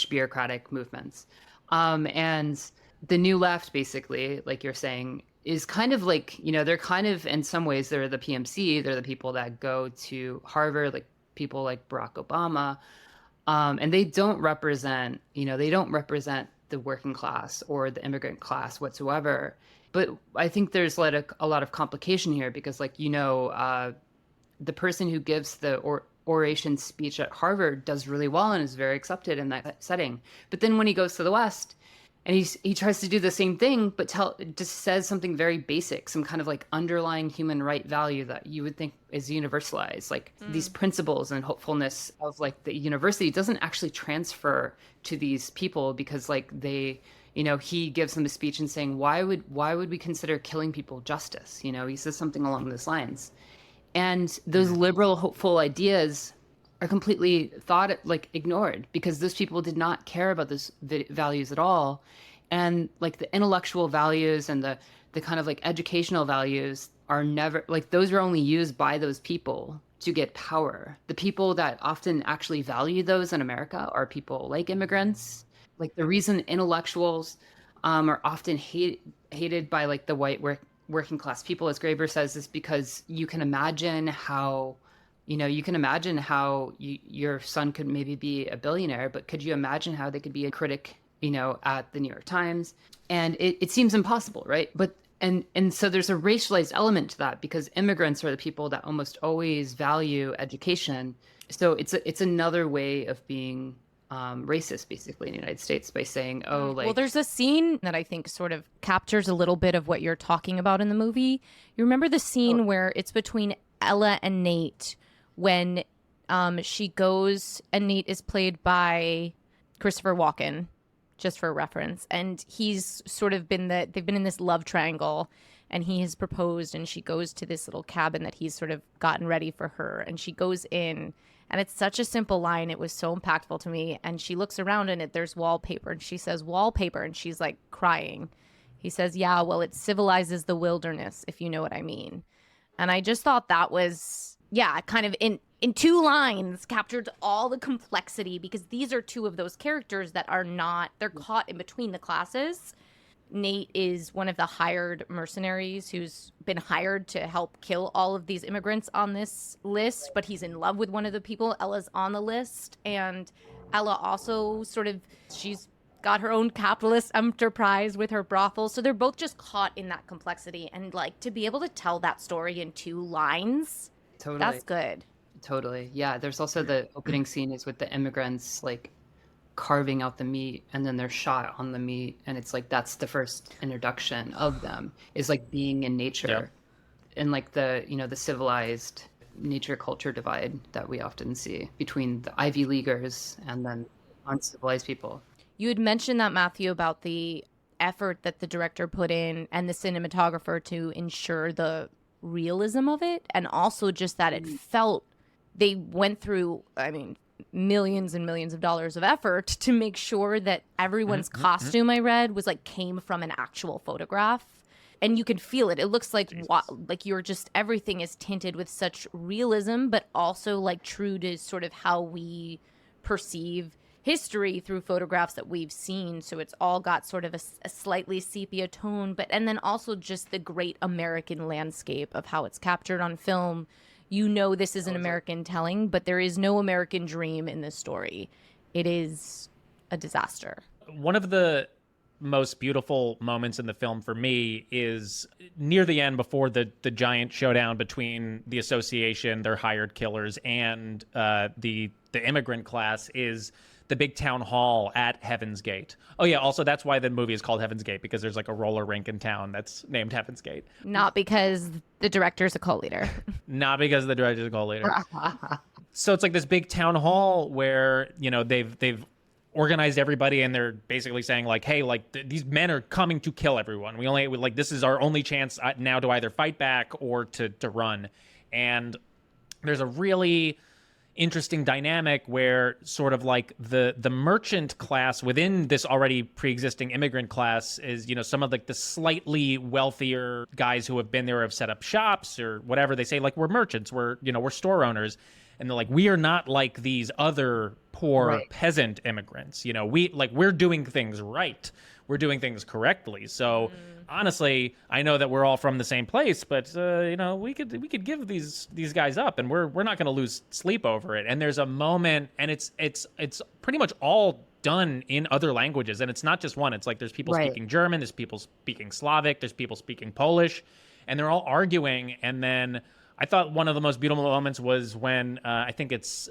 bureaucratic movements. And the new left, basically, like you're saying, is kind of like, they're kind of, in some ways, they're the PMC. They're the people that go to Harvard, like people like Barack Obama. And they don't represent, the working class or the immigrant class whatsoever. But I think there's like a lot of complication here because, like, the person who gives the oration speech at Harvard does really well and is very accepted in that setting. But then when he goes to the West and he tries to do the same thing, but just says something very basic, some kind of like underlying human right value that you would think is universalized, like these principles and hopefulness of like the university doesn't actually transfer to these people because like they, he gives them a speech and saying, why would we consider killing people justice? He says something along those lines. And those liberal, hopeful ideas are completely ignored because those people did not care about those values at all. And like the intellectual values and the kind of like educational values are never, like, those are only used by those people to get power. The people that often actually value those in America are people like immigrants. Like the reason intellectuals are often hated by like the white working class people, as Graeber says, is because you can imagine how your son could maybe be a billionaire, but could you imagine how they could be a critic, at the New York Times? And it seems impossible, right? But and so there's a racialized element to that because immigrants are the people that almost always value education. So it's another way of being racist, basically, in the United States by saying, well, there's a scene that I think sort of captures a little bit of what you're talking about in the movie. You remember the scene where it's between Ella and Nate when she goes, and Nate is played by Christopher Walken, just for reference, and he's sort of they've been in this love triangle, and he has proposed, and she goes to this little cabin that he's sort of gotten ready for her, and she goes in. And it's such a simple line. It was so impactful to me. And she looks around and there's wallpaper. And she says, wallpaper. And she's like crying. He says, yeah, well, it civilizes the wilderness, if you know what I mean. And I just thought that was, kind of in 2 lines captured all the complexity because these are 2 of those characters that are not, they're caught in between the classes. Nate is one of the hired mercenaries who's been hired to help kill all of these immigrants on this list, but he's in love with one of the people. Ella's on the list, and Ella also she's got her own capitalist enterprise with her brothel, so they're both just caught in that complexity. And like to be able to tell that story in 2 lines, that's good. Totally. Yeah, there's also the opening scene is with the immigrants like carving out the meat, and then they're shot on the meat, and it's like that's the first introduction of them is like being in nature, and like the the civilized nature culture divide that we often see between the Ivy Leaguers and then uncivilized people. You had mentioned that, Matthew, about the effort that the director put in and the cinematographer to ensure the realism of it, and also just that it felt they went through, millions and millions of dollars of effort to make sure that everyone's costume I read was like came from an actual photograph, and you can feel it. It looks like you're just, everything is tinted with such realism, but also like true to sort of how we perceive history through photographs that we've seen. So it's all got sort of a slightly sepia tone, and then also just the great American landscape of how it's captured on film. This is an American telling, but there is no American dream in this story. It is a disaster. One of the most beautiful moments in the film for me is near the end, before the giant showdown between the association, their hired killers, and the immigrant class, is the big town hall at Heaven's Gate. Oh yeah, also that's why the movie is called Heaven's Gate, because there's like a roller rink in town that's named Heaven's Gate. Not because the director's a cult leader. Not because the director's a cult leader. So it's like this big town hall where, they've organized everybody, and they're basically saying like, hey, like these men are coming to kill everyone. This is our only chance now to either fight back or to run. And there's a really interesting dynamic where sort of like the merchant class within this already pre-existing immigrant class is, you know, some of like the slightly wealthier guys who have been there, have set up shops or whatever. They say like, we're merchants, we're store owners. And they're like, we are not like these other poor peasant immigrants. You know, we're doing things right. We're doing things correctly. So honestly, I know that we're all from the same place, but you know, we could give these guys up, and we're not going to lose sleep over it. And there's a moment, and it's pretty much all done in other languages, and it's not just one. It's like there's people speaking German, there's people speaking Slavic, there's people speaking Polish, and they're all arguing. And then I thought one of the most beautiful moments was when I think it's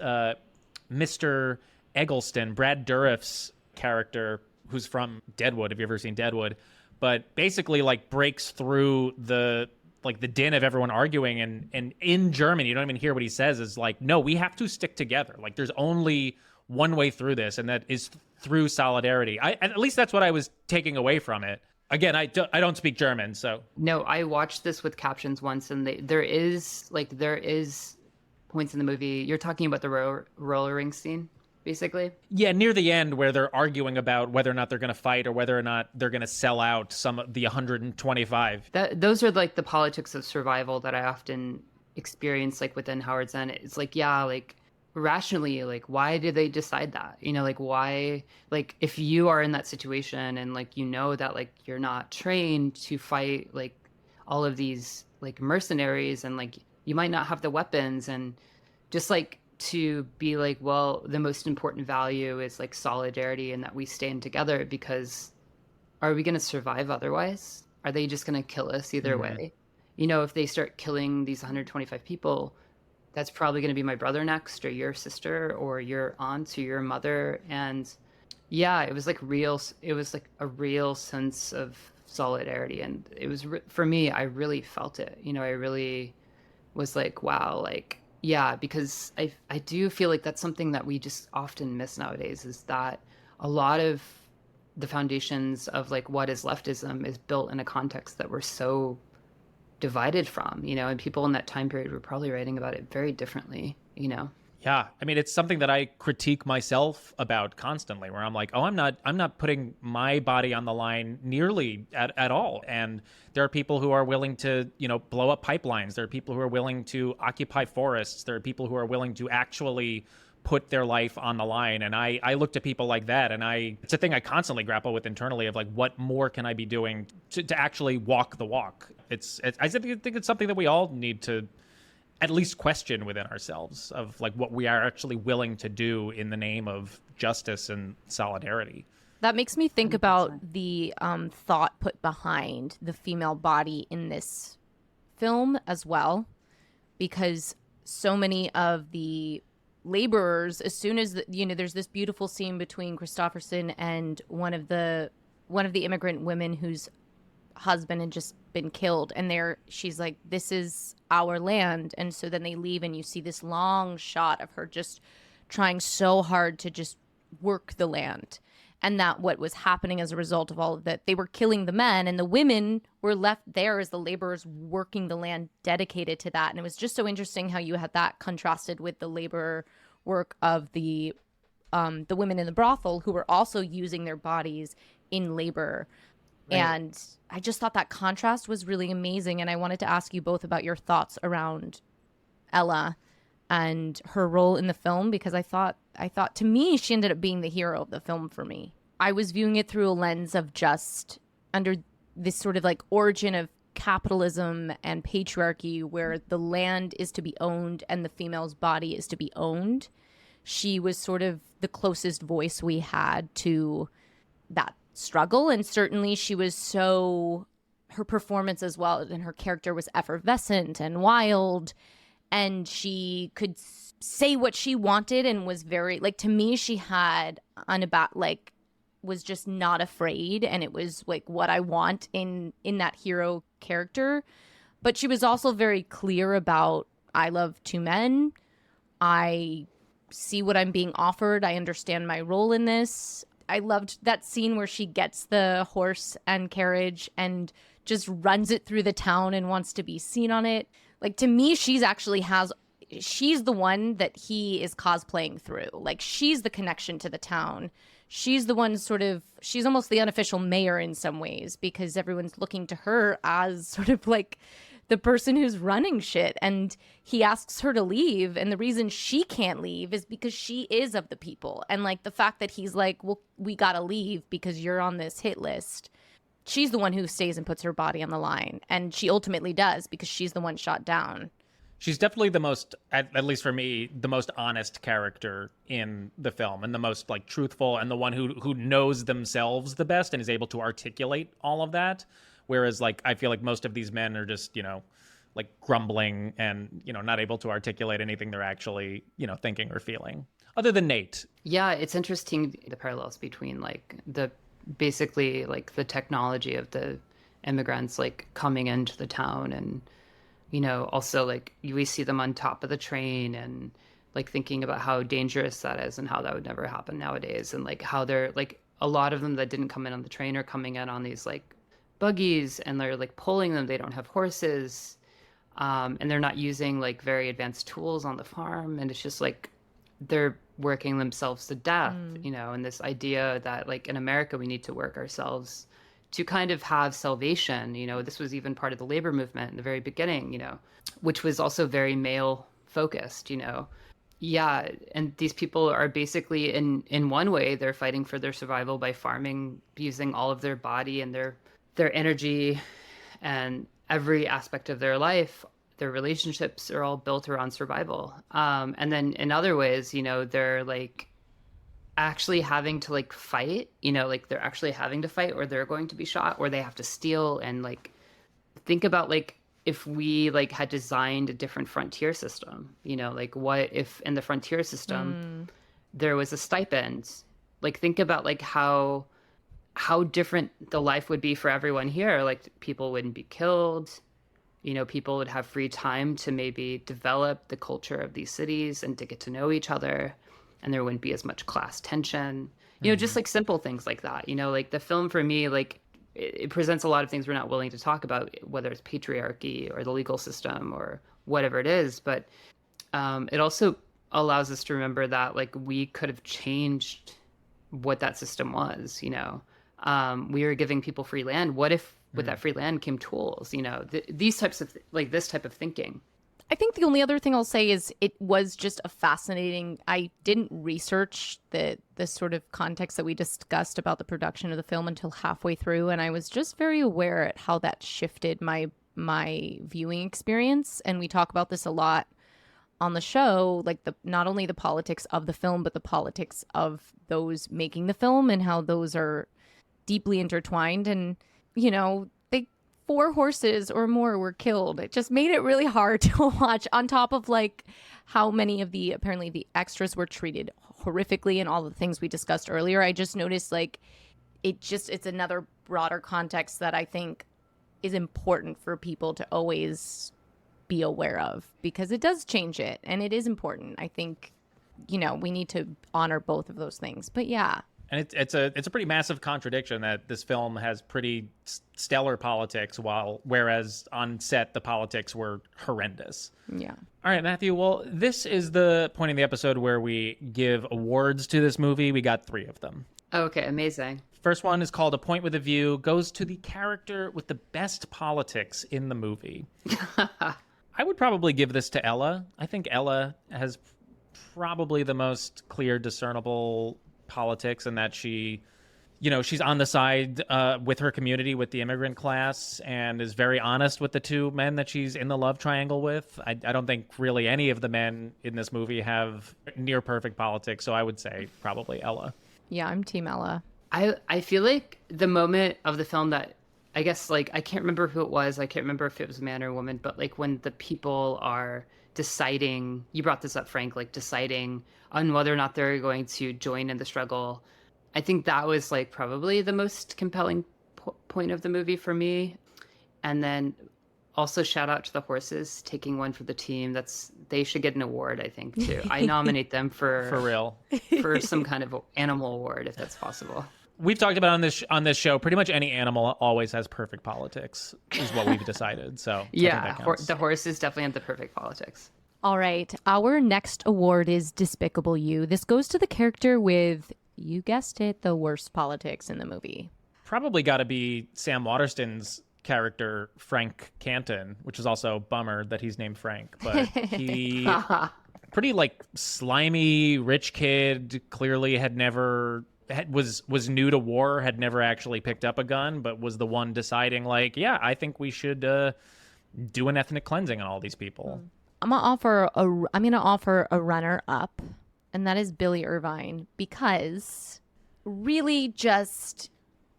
Mr. Eggleston, Brad Dourif's character, who's from Deadwood. Have you ever seen Deadwood? But basically like breaks through the din of everyone arguing, and in German, you don't even hear what he says, is like, no, we have to stick together. Like there's only one way through this, and that is through solidarity. At least that's what I was taking away from it. Again, I don't speak German, so. No, I watched this with captions once, and there is points in the movie. You're talking about the roller rink scene, basically? Yeah, near the end where they're arguing about whether or not they're going to fight or whether or not they're going to sell out some of the 125. Those are like the politics of survival that I often experience, like within Howard Zinn. It's like, yeah, like rationally, like why did they decide that? You know, like why, like if you are in that situation and like you know that like you're not trained to fight like all of these like mercenaries, and like you might not have the weapons, and just like to be like, well, the most important value is like solidarity and that we stand together, because are we going to survive otherwise? Are they just going to kill us either way? You know, if they start killing these 125 people, that's probably going to be my brother next, or your sister, or your aunt, or your mother. And yeah, it was like a real sense of solidarity. And it was, for me, I really felt it. You know, I really was like, wow, like, yeah, because I do feel like that's something that we just often miss nowadays, is that a lot of the foundations of like what is leftism is built in a context that we're so divided from, you know, and people in that time period were probably writing about it very differently, you know? Yeah. I mean, it's something that I critique myself about constantly, where I'm like, oh, I'm not putting my body on the line nearly at all. And there are people who are willing to, you know, blow up pipelines. There are people who are willing to occupy forests. There are people who are willing to actually put their life on the line. And I look to people like that, and it's a thing I constantly grapple with internally, of like, what more can I be doing to actually walk the walk? I think it's something that we all need to at least question within ourselves, of like what we are actually willing to do in the name of justice and solidarity. That makes me think about the thought put behind the female body in this film as well, because so many of the laborers, as soon as there's this beautiful scene between Christopherson and one of the immigrant women whose husband had just been killed, and she's like, this is our land. And so then they leave, and you see this long shot of her just trying so hard to just work the land, and that what was happening as a result of all of that, they were killing the men, and the women were left there as the laborers working the land dedicated to that. And it was just so interesting how you had that contrasted with the labor work of the women in the brothel, who were also using their bodies in labor. Right. And I just thought that contrast was really amazing. And I wanted to ask you both about your thoughts around Ella and her role in the film, because I thought to me, she ended up being the hero of the film for me. I was viewing it through a lens of just under this sort of like origin of capitalism and patriarchy, where the land is to be owned and the female's body is to be owned. She was sort of the closest voice we had to that struggle. And certainly she was her performance as well, and her character was effervescent and wild, and she could say what she wanted, and was very, like, to me, she had was just not afraid, and it was like what I want in that hero character. But she was also very clear about, I love two men, I see what I'm being offered, I understand my role in this. I loved that scene where she gets the horse and carriage and just runs it through the town and wants to be seen on it. Like, to me, she's actually has she's the one that he is cosplaying through. Like, she's the connection to the town. She's the one she's almost the unofficial mayor in some ways, because everyone's looking to her as sort of like the person who's running shit. And he asks her to leave. And the reason she can't leave is because she is of the people. And like the fact that he's like, well, we gotta leave because you're on this hit list. She's the one who stays and puts her body on the line. And she ultimately does, because she's the one shot down. She's definitely the most, at least for me, the most honest character in the film, and the most like truthful, and the one who knows themselves the best and is able to articulate all of that. Whereas like I feel like most of these men are just, like grumbling and, not able to articulate anything they're actually, thinking or feeling. Other than Nate. Yeah, it's interesting the parallels between like basically like the technology of the immigrants like coming into the town, and also like we see them on top of the train, and like thinking about how dangerous that is and how that would never happen nowadays, and like how they're like a lot of them that didn't come in on the train are coming in on these like buggies, and they're like pulling them. They don't have horses, and they're not using like very advanced tools on the farm, and it's just like they're working themselves to death, and this idea that like in America we need to work ourselves to kind of have salvation. This was even part of the labor movement in the very beginning, which was also very male focused, Yeah, and these people are basically in one way they're fighting for their survival by farming, using all of their body and their energy and every aspect of their life. Their relationships are all built around survival. And then in other ways, they're like actually having to like fight, like they're actually having to fight, or they're going to be shot, or they have to steal. And like think about like if we like had designed a different frontier system, like what if in the frontier system there was a stipend? Like think about like how different the life would be for everyone here. Like people wouldn't be killed, people would have free time to maybe develop the culture of these cities and to get to know each other, and there wouldn't be as much class tension, just like simple things like that. Like the film for me, like it presents a lot of things we're not willing to talk about, whether it's patriarchy or the legal system or whatever it is. But it also allows us to remember that like we could have changed what that system was. We were giving people free land. What if with that free land came tools? These types of like this type of thinking. I think the only other thing I'll say is it was just a fascinating. I didn't research the sort of context that we discussed about the production of the film until halfway through, and I was just very aware at how that shifted my viewing experience. And we talk about this a lot on the show, like not only the politics of the film, but the politics of those making the film, and how those are deeply intertwined. And 4 horses or more were killed. It just made it really hard to watch, on top of like how many of apparently the extras were treated horrifically and all the things we discussed earlier. I just noticed like it's another broader context that I think is important for people to always be aware of, because it does change it and it is important. I think, we need to honor both of those things. But yeah. And it's a pretty massive contradiction that this film has pretty stellar politics, whereas on set the politics were horrendous. Yeah. All right, Matthew. Well, this is the point in the episode where we give awards to this movie. We got 3 of them. Okay, amazing. First one is called A Point with a View. Goes to the character with the best politics in the movie. I would probably give this to Ella. I think Ella has probably the most clear, discernible politics, and that she's on the side with her community, with the immigrant class, and is very honest with the 2 men that she's in the love triangle with. I don't think really any of the men in this movie have near perfect politics, so I would say probably Ella. Yeah, I'm Team Ella. I feel like the moment of the film that I guess like I can't remember who it was. I can't remember if it was a man or a woman, but like when the people are deciding, you brought this up, Frank, like deciding on whether or not they're going to join in the struggle. I think that was like probably the most compelling point of the movie for me. And then also shout out to the horses taking one for the team. They should get an award, I think, too. I nominate them for real for some kind of animal award, if that's possible. We've talked about on this show, pretty much any animal always has perfect politics, is what we've decided. So yeah, the horses definitely have the perfect politics. All right. Our next award is Despicable You. This goes to the character with, you guessed it, the worst politics in the movie. Probably got to be Sam Waterston's character, Frank Canton, which is also a bummer that he's named Frank. But he, pretty like slimy rich kid, clearly had never... was new to war, had never actually picked up a gun, but was the one deciding like, yeah, I think we should do an ethnic cleansing on all these people. I'm gonna offer a runner up, and that is Billy Irvine, because really just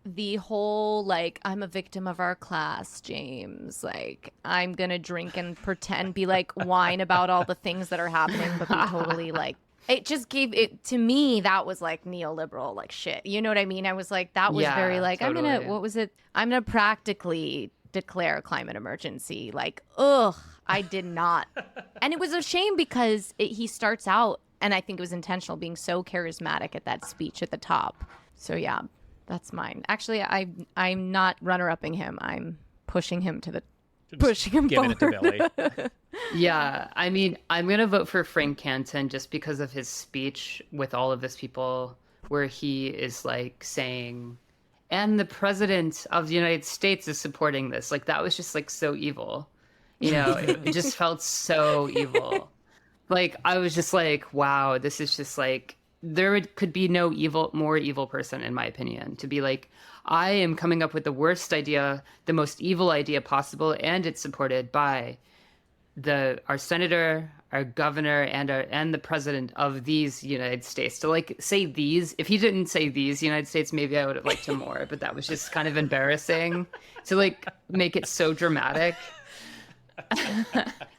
the whole like, I'm a victim of our class, James, like I'm gonna drink and pretend, be like, whine about all the things that are happening, but be totally like, it just gave it to me, that was like neoliberal like shit, you know what I mean? I was like, that was very like, totally. I'm gonna practically declare a climate emergency. Like, ugh, I did not. And it was a shame because he starts out, and I think it was intentional, being so charismatic at that speech at the top. So yeah, that's mine. Actually, I'm not runner-upping him. I'm pushing him to the Giving forward. it to Billy. Yeah, I mean, I'm going to vote for Frank Canton just because of his speech with all of these people where he is like saying, and the president of the United States is supporting this. Like, that was just like so evil. You know, it just felt so evil. Like, I was just like, wow, this is just like, could be no more evil person, in my opinion, to be like, I am coming up with the worst idea, the most evil idea possible, and it's supported by our senator, our governor, and the president of these United States. To like say these, if he didn't say these United States, maybe I would have liked him more, but that was just kind of embarrassing to like make it so dramatic.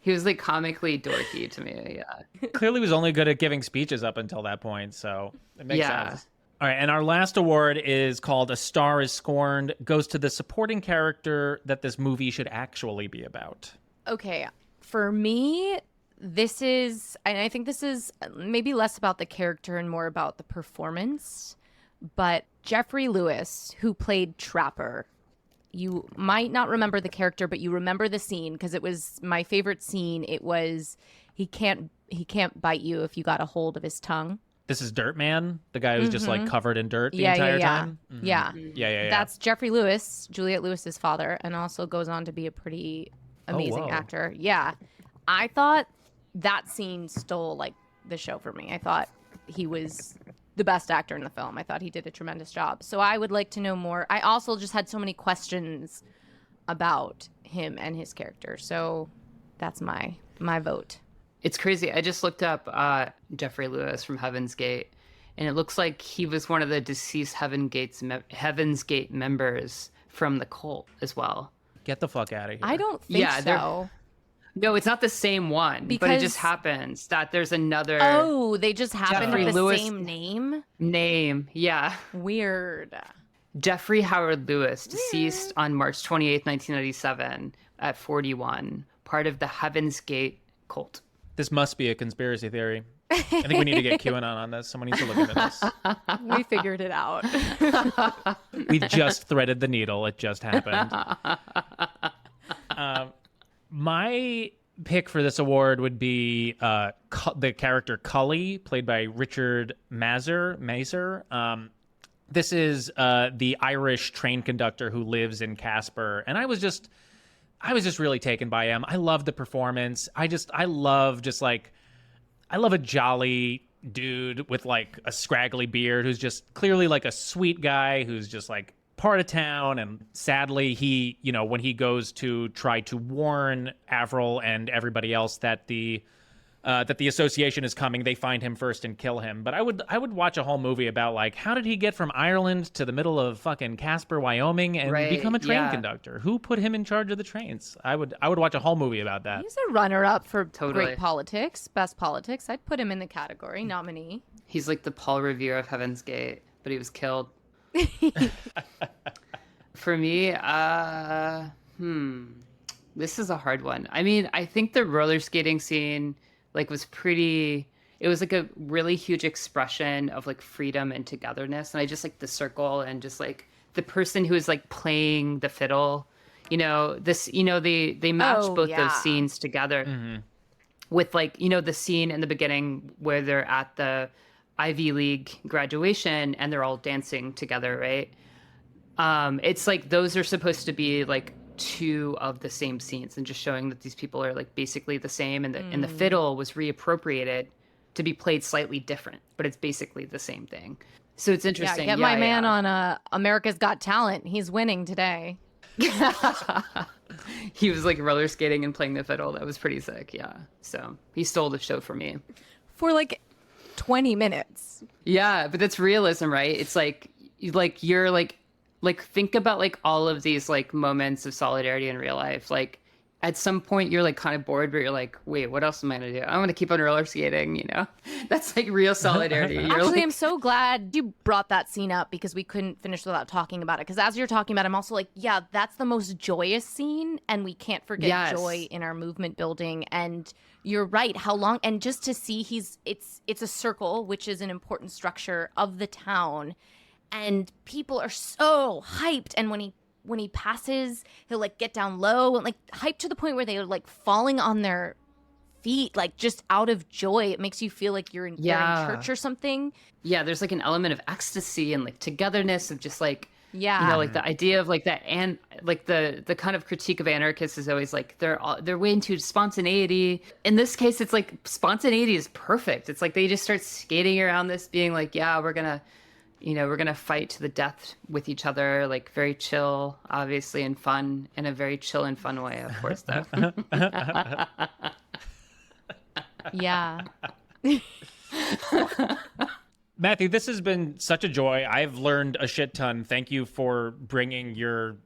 He was like comically dorky to me. Yeah. Clearly was only good at giving speeches up until that point, so it makes sense. All right, and our last award is called A Star is Scorned. Goes to the supporting character that this movie should actually be about. Okay, for me, this is, and I think this is maybe less about the character and more about the performance, but Jeffrey Lewis, who played Trapper, you might not remember the character, but you remember the scene because it was my favorite scene. It was, he can't bite you if you got a hold of his tongue. This is Dirt Man, the guy who's just like covered in dirt the entire time. Mm-hmm. Yeah. That's Jeffrey Lewis, Juliette Lewis's father, and also goes on to be a pretty amazing actor. Yeah. I thought that scene stole like the show for me. I thought he was the best actor in the film. I thought he did a tremendous job. So I would like to know more. I also just had so many questions about him and his character. So that's my vote. It's crazy. I just looked up Jeffrey Lewis from Heaven's Gate, and it looks like he was one of the deceased Heaven's Gate members from the cult as well. Get the fuck out of here. I don't think so. No, it's not the same one, but it just happens that there's another. Oh, they just happen Jeffrey with the Lewis same name? Yeah. Weird. Jeffrey Howard Lewis, deceased on March 28th, 1997 at 41, part of the Heaven's Gate cult. This must be a conspiracy theory. I think we need to get QAnon on this. Someone needs to look into this. We figured it out. We just threaded the needle. It just happened. My pick for this award would be the character Cully, played by Richard Mazer. This is the Irish train conductor who lives in Casper, and I was just really taken by him. I love the performance. I love a jolly dude with like a scraggly beard who's just clearly like a sweet guy who's just like part of town. And sadly, he, when he goes to try to warn Avril and everybody else that the association is coming, they find him first and kill him. But I would watch a whole movie about like, how did he get from Ireland to the middle of fucking Casper, Wyoming, and become a train conductor? Who put him in charge of the trains? I would watch a whole movie about that. He's a runner-up for great politics, best politics. I'd put him in the category, nominee. He's like the Paul Revere of Heaven's Gate, but he was killed. For me, this is a hard one. I mean, I think the roller skating scene was pretty, it was like a really huge expression of like freedom and togetherness. And I just like the circle and just like the person who is like playing the fiddle, they match both those scenes together. Mm-hmm. with like, you know, the scene in the beginning where they're at the Ivy League graduation and they're all dancing together, right? It's like those are supposed to be like two of the same scenes and just showing that these people are like basically the same, and the fiddle was reappropriated to be played slightly different, but it's basically the same thing. So it's interesting. Yeah, get my man on America's Got Talent. He's winning today. He was like roller skating and playing the fiddle. That was pretty sick. Yeah. So he stole the show for me. For like 20 minutes. Yeah, but that's realism, right? It's like you're like think about like all of these like moments of solidarity in real life. Like at some point you're like kind of bored, but you're like, wait, what else am I gonna do? I'm gonna keep on roller skating, you know? That's like real solidarity. Actually, I'm so glad you brought that scene up because we couldn't finish without talking about it. Because as you're talking about it, I'm also like, yeah, that's the most joyous scene, and we can't forget joy in our movement building. And you're right, how long, and just to see it's a circle, which is an important structure of the town, and people are so hyped. And when he passes, he'll like get down low and like hyped to the point where they're like falling on their feet, like just out of joy. It makes you feel like you're in church or something. Yeah, there's like an element of ecstasy and like togetherness of just like, you Yeah. know, like the idea of like that, and like the kind of critique of anarchists is always like they're way into spontaneity. In this case, it's like spontaneity is perfect. It's like they just start skating around this, being like, yeah, we're gonna fight to the death with each other, like very chill, obviously, and fun, in a very chill and fun way, of course, though. Yeah. Matthew, this has been such a joy. I've learned a shit ton. Thank you for bringing your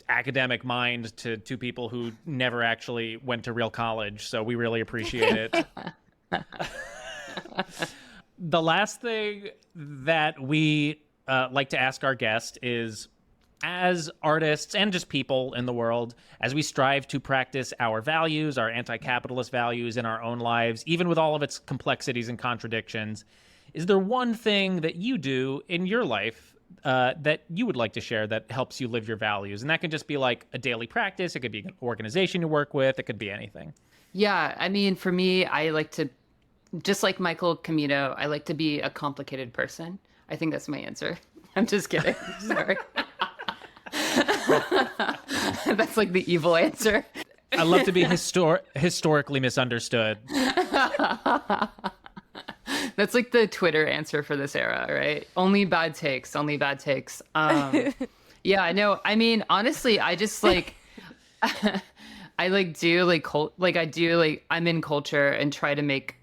academic mind to two people who never actually went to real college. So we really appreciate it. The last thing that we like to ask our guest is, as artists and just people in the world, as we strive to practice our values, our anti-capitalist values in our own lives, even with all of its complexities and contradictions, is there one thing that you do in your life that you would like to share that helps you live your values? And that can just be like a daily practice. It could be an organization you work with. It could be anything. Yeah, I mean, for me, I like to, just like Michael Camino, I like to be a complicated person. I think that's my answer. I'm just kidding. Sorry. That's like the evil answer. I love to be historically misunderstood. That's like the Twitter answer for this era, right? Only bad takes, only bad takes. Yeah, no, I mean, honestly, I just like, I like do like, I do like, I'm in culture and try to make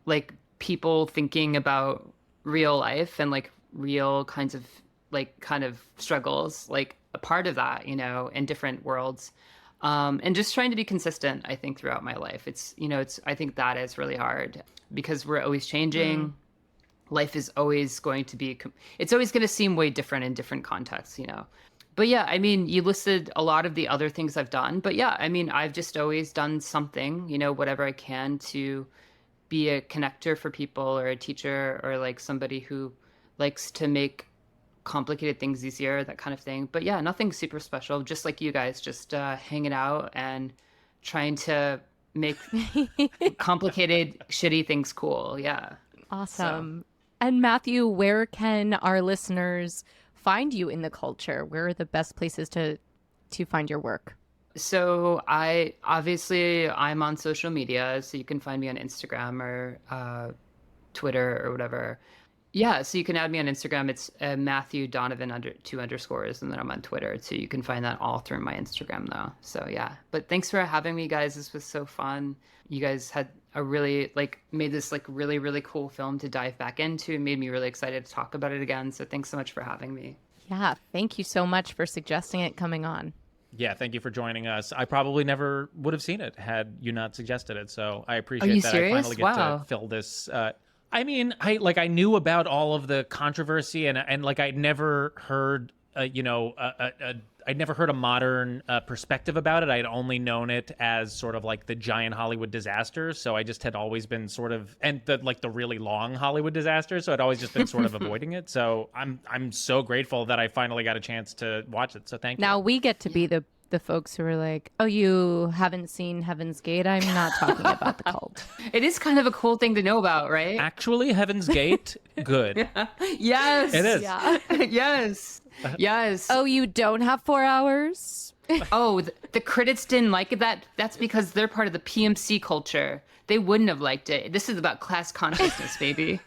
like people thinking about real life and like real kinds of like kind of struggles, like a part of that, you know, in different worlds. And just trying to be consistent, I think, throughout my life. It's, you know, I think that is really hard because we're always changing. Life is always going to be, it's always going to seem way different in different contexts, you know. But yeah, I mean, you listed a lot of the other things I've done. But yeah, I mean, I've just always done something, you know, whatever I can to be a connector for people, or a teacher, or like somebody who likes to make complicated things easier, that kind of thing. But yeah, nothing super special, just like you guys, just hanging out and trying to make complicated shitty things cool. Yeah. Awesome. And Matthew, where can our listeners find you in the culture? Where are the best places to find your work? So I'm on social media, so you can find me on Instagram or Twitter or whatever. Yeah, so you can add me on Instagram. It's Matthew Donovan _2 underscores, and then I'm on Twitter. So you can find that all through my Instagram though. So yeah, but thanks for having me, guys. This was so fun. You guys had a really made this really, really cool film to dive back into. It made me really excited to talk about it again. So thanks so much for having me. Yeah, thank you so much for suggesting it coming on. Yeah, thank you for joining us. I probably never would have seen it had you not suggested it. So I appreciate that. Serious? I finally get to fill this. I mean, I knew about all of the controversy, and like I'd never heard, I'd never heard a modern perspective about it. I'd only known it as sort of like the giant Hollywood disaster. So I just had always been sort of, and the really long Hollywood disaster. So I'd always just been sort of avoiding it. So I'm so grateful that I finally got a chance to watch it. So thank you. Now we get to be the the folks who are like, oh, you haven't seen Heaven's Gate? I'm not talking about the cult. It is kind of a cool thing to know about, right? Actually, Heaven's Gate, good. Yes. It is. Yeah. Yes. Yes. Oh, you don't have 4 hours? Oh, the critics didn't like it. That's because they're part of the PMC culture. They wouldn't have liked it. This is about class consciousness, baby.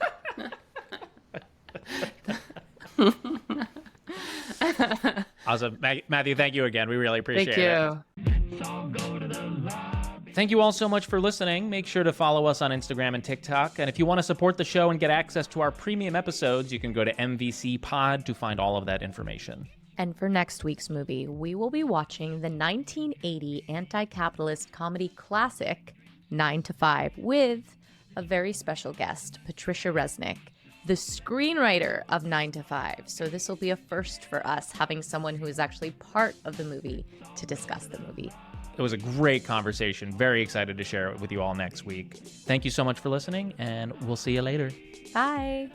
Awesome. Matthew, thank you again. We really appreciate it. Thank you. Thank you all so much for listening. Make sure to follow us on Instagram and TikTok. And if you want to support the show and get access to our premium episodes, you can go to MVC Pod to find all of that information. And for next week's movie, we will be watching the 1980 anti-capitalist comedy classic 9 to 5 with a very special guest, Patricia Resnick, the screenwriter of 9 to 5. So this will be a first for us, having someone who is actually part of the movie to discuss the movie. It was a great conversation. Very excited to share it with you all next week. Thank you so much for listening, and we'll see you later. Bye.